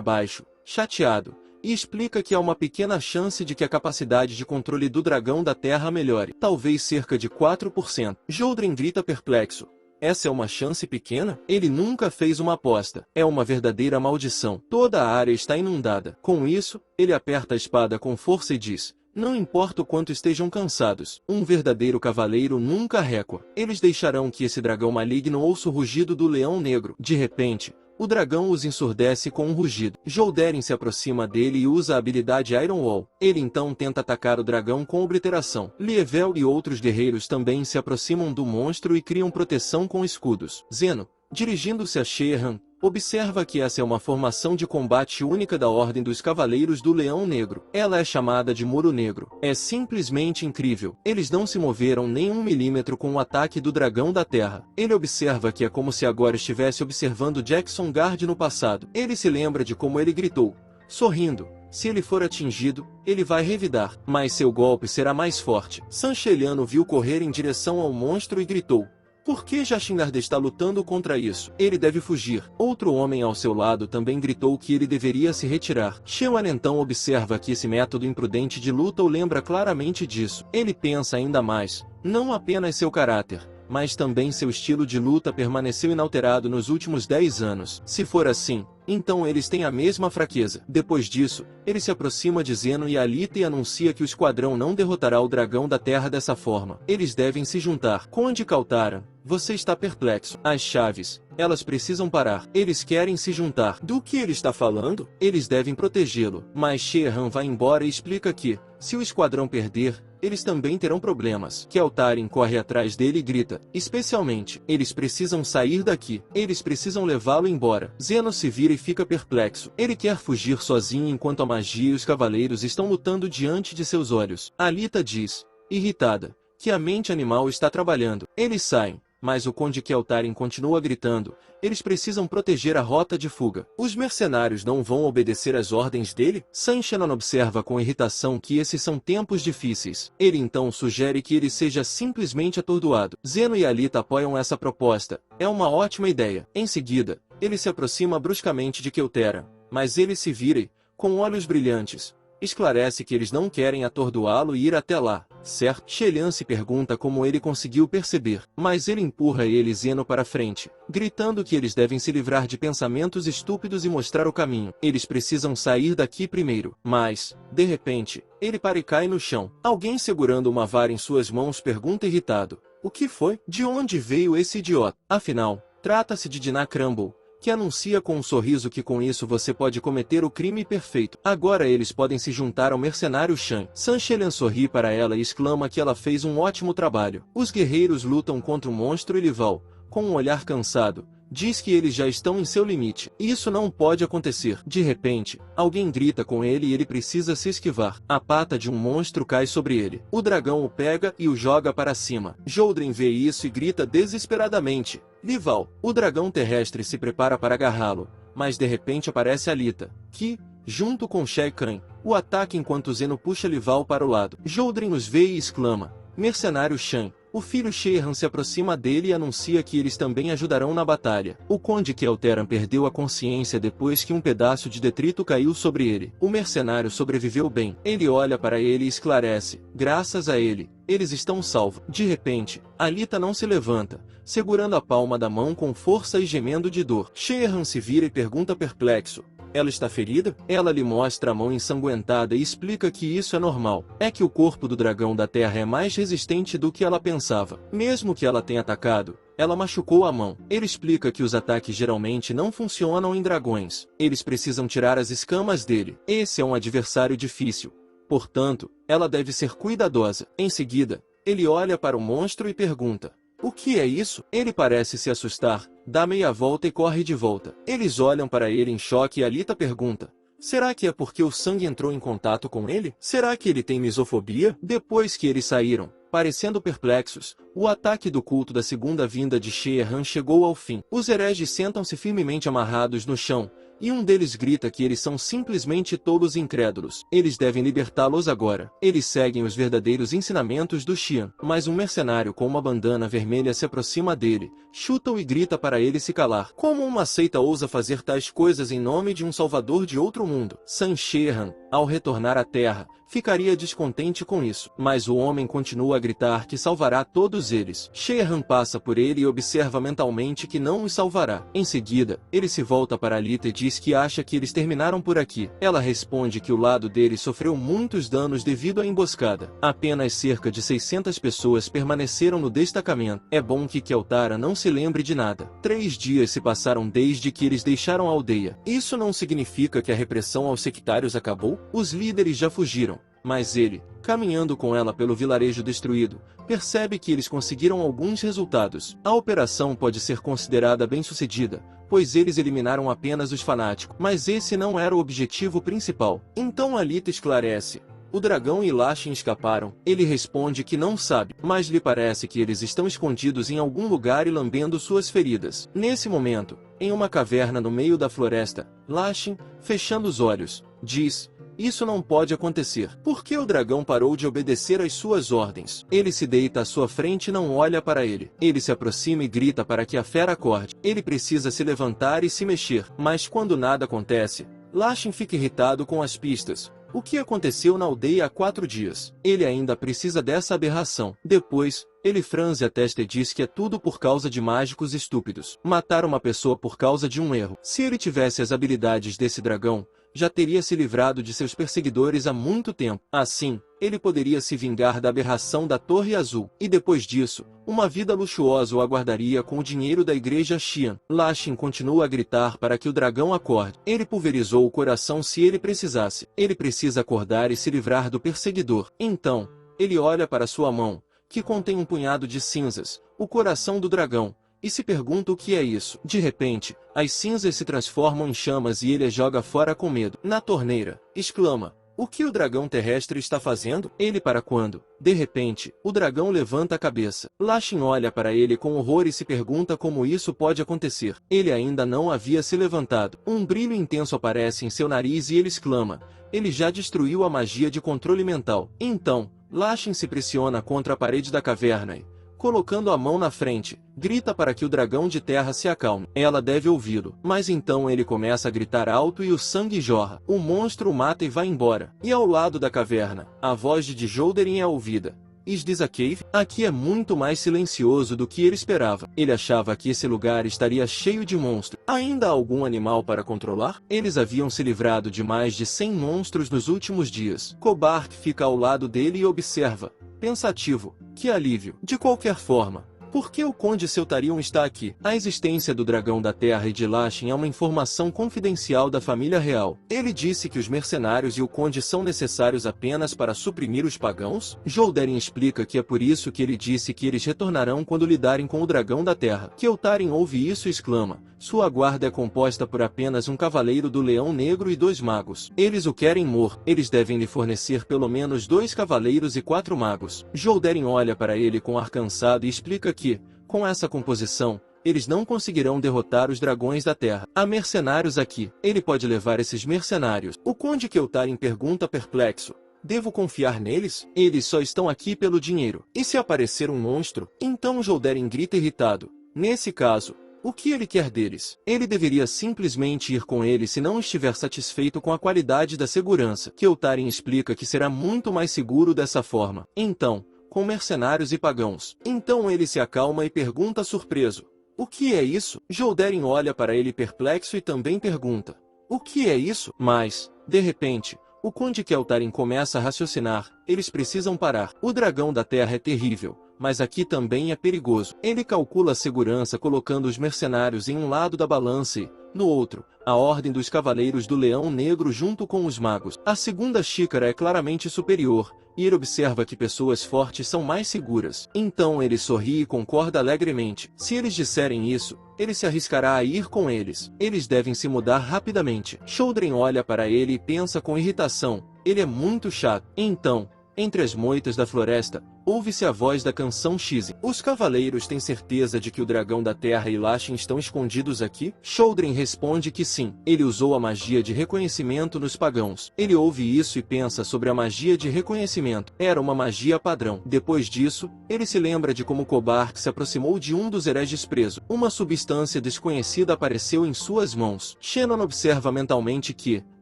baixo, chateado, e explica que há uma pequena chance de que a capacidade de controle do dragão da Terra melhore. Talvez cerca de 4%. Joldrin grita perplexo. Essa é uma chance pequena? Ele nunca fez uma aposta. É uma verdadeira maldição. Toda a área está inundada. Com isso, ele aperta a espada com força e diz, não importa o quanto estejam cansados, um verdadeiro cavaleiro nunca recua. Eles deixarão que esse dragão maligno ouça o rugido do leão negro. De repente, o dragão os ensurdece com um rugido. Jolderin se aproxima dele e usa a habilidade Iron Wall. Ele então tenta atacar o dragão com obliteração. Lievel e outros guerreiros também se aproximam do monstro e criam proteção com escudos. Zeno, dirigindo-se a Shehan, observa que essa é uma formação de combate única da Ordem dos Cavaleiros do Leão Negro. Ela é chamada de Muro Negro. É simplesmente incrível. Eles não se moveram nem 1 milímetro com o ataque do Dragão da Terra. Ele observa que é como se agora estivesse observando Jackson Guard no passado. Ele se lembra de como ele gritou, sorrindo. Se ele for atingido, ele vai revidar, mas seu golpe será mais forte. Sancheliano viu correr em direção ao monstro e gritou, por que Jashinard está lutando contra isso? Ele deve fugir. Outro homem ao seu lado também gritou que ele deveria se retirar. Shewan então observa que esse método imprudente de luta o lembra claramente disso. Ele pensa ainda mais. Não apenas seu caráter, mas também seu estilo de luta permaneceu inalterado nos últimos 10 anos. Se for assim, então eles têm a mesma fraqueza. Depois disso, ele se aproxima de Zeno e Alita e anuncia que o esquadrão não derrotará o dragão da Terra dessa forma. Eles devem se juntar. Conde Kaltaran, você está perplexo. As chaves, elas precisam parar. Eles querem se juntar. Do que ele está falando? Eles devem protegê-lo. Mas Shehan vai embora e explica que, se o esquadrão perder, eles também terão problemas. Keltarin corre atrás dele e grita, especialmente, eles precisam sair daqui. Eles precisam levá-lo embora. Zeno se vira e fica perplexo. Ele quer fugir sozinho enquanto a magia e os cavaleiros estão lutando diante de seus olhos. Alita diz, irritada, que a mente animal está trabalhando. Eles saem, mas o Conde Keltarin continua gritando, eles precisam proteger a rota de fuga. Os mercenários não vão obedecer às ordens dele? Sanchenon observa com irritação que esses são tempos difíceis. Ele então sugere que ele seja simplesmente atordoado. Zeno e Alita apoiam essa proposta. É uma ótima ideia. Em seguida, ele se aproxima bruscamente de Keltarin, mas ele se vira e, com olhos brilhantes, esclarece que eles não querem atordoá-lo e ir até lá, certo? Shelian se pergunta como ele conseguiu perceber, mas ele empurra ele e Zeno para frente, gritando que eles devem se livrar de pensamentos estúpidos e mostrar o caminho. Eles precisam sair daqui primeiro. Mas, de repente, ele para e cai no chão. Alguém segurando uma vara em suas mãos pergunta irritado, o que foi? De onde veio esse idiota? Afinal, trata-se de Dinah Crumble, que anuncia com um sorriso que com isso você pode cometer o crime perfeito. Agora eles podem se juntar ao mercenário Shan. Sanchelian sorri para ela e exclama que ela fez um ótimo trabalho. Os guerreiros lutam contra o monstro e Lival, com um olhar cansado, diz que eles já estão em seu limite. Isso não pode acontecer. De repente, alguém grita com ele e ele precisa se esquivar. A pata de um monstro cai sobre ele. O dragão o pega e o joga para cima. Joldrin vê isso e grita desesperadamente, Lival. O dragão terrestre se prepara para agarrá-lo, mas de repente aparece Alita, que, junto com Shekan, o ataca enquanto Zeno puxa Lival para o lado. Joldrin os vê e exclama, mercenário Shan, O filho Sheehan se aproxima dele e anuncia que eles também ajudarão na batalha. O conde Keltaran perdeu a consciência depois que um pedaço de detrito caiu sobre ele. O mercenário sobreviveu bem. Ele olha para ele e esclarece: graças a ele, eles estão salvos. De repente, Alita não se levanta, segurando a palma da mão com força e gemendo de dor. Sheehan se vira e pergunta perplexo: ela está ferida? Ela lhe mostra a mão ensanguentada e explica que isso é normal. É que o corpo do dragão da terra é mais resistente do que ela pensava. Mesmo que ela tenha atacado, ela machucou a mão. Ele explica que os ataques geralmente não funcionam em dragões. Eles precisam tirar as escamas dele. Esse é um adversário difícil. Portanto, ela deve ser cuidadosa. Em seguida, ele olha para o monstro e pergunta: o que é isso? Ele parece se assustar, dá meia volta e corre de volta. Eles olham para ele em choque e Alita pergunta: será que é porque o sangue entrou em contato com ele? Será que ele tem misofobia? Depois que eles saíram, parecendo perplexos, o ataque do culto da segunda vinda de Sheehan chegou ao fim. Os hereges sentam-se firmemente amarrados no chão, e um deles grita que eles são simplesmente tolos incrédulos. Eles devem libertá-los agora. Eles seguem os verdadeiros ensinamentos do Xian. Mas um mercenário com uma bandana vermelha se aproxima dele, chuta-o e grita para ele se calar. Como uma seita ousa fazer tais coisas em nome de um salvador de outro mundo? San Sheehan, ao retornar à Terra, ficaria descontente com isso. Mas o homem continua a gritar que salvará todos eles. Sheehan passa por ele e observa mentalmente que não os salvará. Em seguida, ele se volta para Alita e diz que acha que eles terminaram por aqui. Ela responde que o lado dele sofreu muitos danos devido à emboscada. Apenas cerca de 600 pessoas permaneceram no destacamento. É bom que Keltaran não se lembre de nada. 3 dias se passaram desde que eles deixaram a aldeia. Isso não significa que a repressão aos sectários acabou? Os líderes já fugiram. Mas ele, caminhando com ela pelo vilarejo destruído, percebe que eles conseguiram alguns resultados. A operação pode ser considerada bem-sucedida, pois eles eliminaram apenas os fanáticos. Mas esse não era o objetivo principal. Então Alita esclarece: o dragão e Lashin escaparam. Ele responde que não sabe, mas lhe parece que eles estão escondidos em algum lugar e lambendo suas feridas. Nesse momento, em uma caverna no meio da floresta, Lashin, fechando os olhos, diz: isso não pode acontecer. Por que o dragão parou de obedecer às suas ordens? Ele se deita à sua frente e não olha para ele. Ele se aproxima e grita para que a fera acorde. Ele precisa se levantar e se mexer. Mas quando nada acontece, Lashin fica irritado com as pistas. O que aconteceu na aldeia há 4 dias? Ele ainda precisa dessa aberração. Depois, ele franze a testa e diz que é tudo por causa de mágicos estúpidos. Matar uma pessoa por causa de um erro. Se ele tivesse as habilidades desse dragão, já teria se livrado de seus perseguidores há muito tempo. Assim, ele poderia se vingar da aberração da Torre Azul. E depois disso, uma vida luxuosa o aguardaria com o dinheiro da igreja Xian. Lashin continua a gritar para que o dragão acorde. Ele pulverizou o coração se ele precisasse. Ele precisa acordar e se livrar do perseguidor. Então, ele olha para sua mão, que contém um punhado de cinzas, o coração do dragão, e se pergunta o que é isso. De repente, as cinzas se transformam em chamas e ele as joga fora com medo. Na torneira, exclama: o que o dragão terrestre está fazendo? Ele para quando? De repente, o dragão levanta a cabeça. Lashin olha para ele com horror e se pergunta como isso pode acontecer. Ele ainda não havia se levantado. Um brilho intenso aparece em seu nariz e ele exclama: ele já destruiu a magia de controle mental. Então, Lashin se pressiona contra a parede da caverna e, colocando a mão na frente, grita para que o dragão de terra se acalme. Ela deve ouvi-lo. Mas então ele começa a gritar alto e o sangue jorra. O monstro o mata e vai embora. E ao lado da caverna, a voz de Jolderin é ouvida. Is this a cave? Aqui é muito mais silencioso do que ele esperava. Ele achava que esse lugar estaria cheio de monstros. Ainda há algum animal para controlar? Eles haviam se livrado de mais de 100 monstros nos últimos dias. Kobark fica ao lado dele e observa, pensativo. Que alívio! De qualquer forma, por que o Conde Seltarion está aqui? A existência do Dragão da Terra e de Lashin é uma informação confidencial da família real. Ele disse que os mercenários e o Conde são necessários apenas para suprimir os pagãos? Jolderin explica que é por isso que ele disse que eles retornarão quando lidarem com o Dragão da Terra. Keltarin ouve isso e exclama: sua guarda é composta por apenas um cavaleiro do Leão Negro e 2 magos. Eles o querem morto. Eles devem lhe fornecer pelo menos 2 cavaleiros e 4 magos. Jolderin olha para ele com ar cansado e explica que, com essa composição, eles não conseguirão derrotar os dragões da terra. Há mercenários aqui. Ele pode levar esses mercenários. O Conde Keltarin pergunta perplexo: Devo confiar neles? Eles só estão aqui pelo dinheiro. E se aparecer um monstro? Então Jolderin grita irritado. Nesse caso, o que ele quer deles? Ele deveria simplesmente ir com ele se não estiver satisfeito com a qualidade da segurança. Keltarin explica que será muito mais seguro dessa forma. Então, com mercenários e pagãos. Então ele se acalma e pergunta surpreso. O que é isso? Jolderin olha para ele perplexo e também pergunta. O que é isso? Mas, de repente, o Conde Keltarin começa a raciocinar. Eles precisam parar. O dragão da terra é terrível, mas aqui também é perigoso. Ele calcula a segurança colocando os mercenários em um lado da balança e, no outro, a ordem dos cavaleiros do leão negro junto com os magos. A segunda xícara é claramente superior, e ele observa que pessoas fortes são mais seguras. Então ele sorri e concorda alegremente. Se eles disserem isso, ele se arriscará a ir com eles. Eles devem se mudar rapidamente. Shodren olha para ele e pensa com irritação. Ele é muito chato. Então, entre as moitas da floresta, ouve-se a voz da canção X. Os cavaleiros têm certeza de que o dragão da terra e Lashin estão escondidos aqui? Shodren responde que sim. Ele usou a magia de reconhecimento nos pagãos. Ele ouve isso e pensa sobre a magia de reconhecimento. Era uma magia padrão. Depois disso, ele se lembra de como Kobark se aproximou de um dos hereges preso. Uma substância desconhecida apareceu em suas mãos. Shannon observa mentalmente que,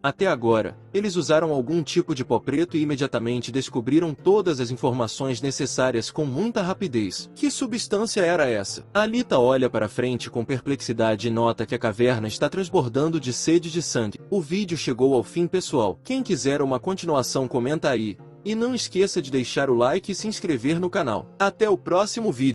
até agora, eles usaram algum tipo de pó preto e imediatamente descobriram todas as informações necessárias com muita rapidez. Que substância era essa? Alita olha para frente com perplexidade e nota que a caverna está transbordando de sede de sangue. O vídeo chegou ao fim, pessoal. Quem quiser uma continuação comenta aí. E não esqueça de deixar o like e se inscrever no canal. Até o próximo vídeo.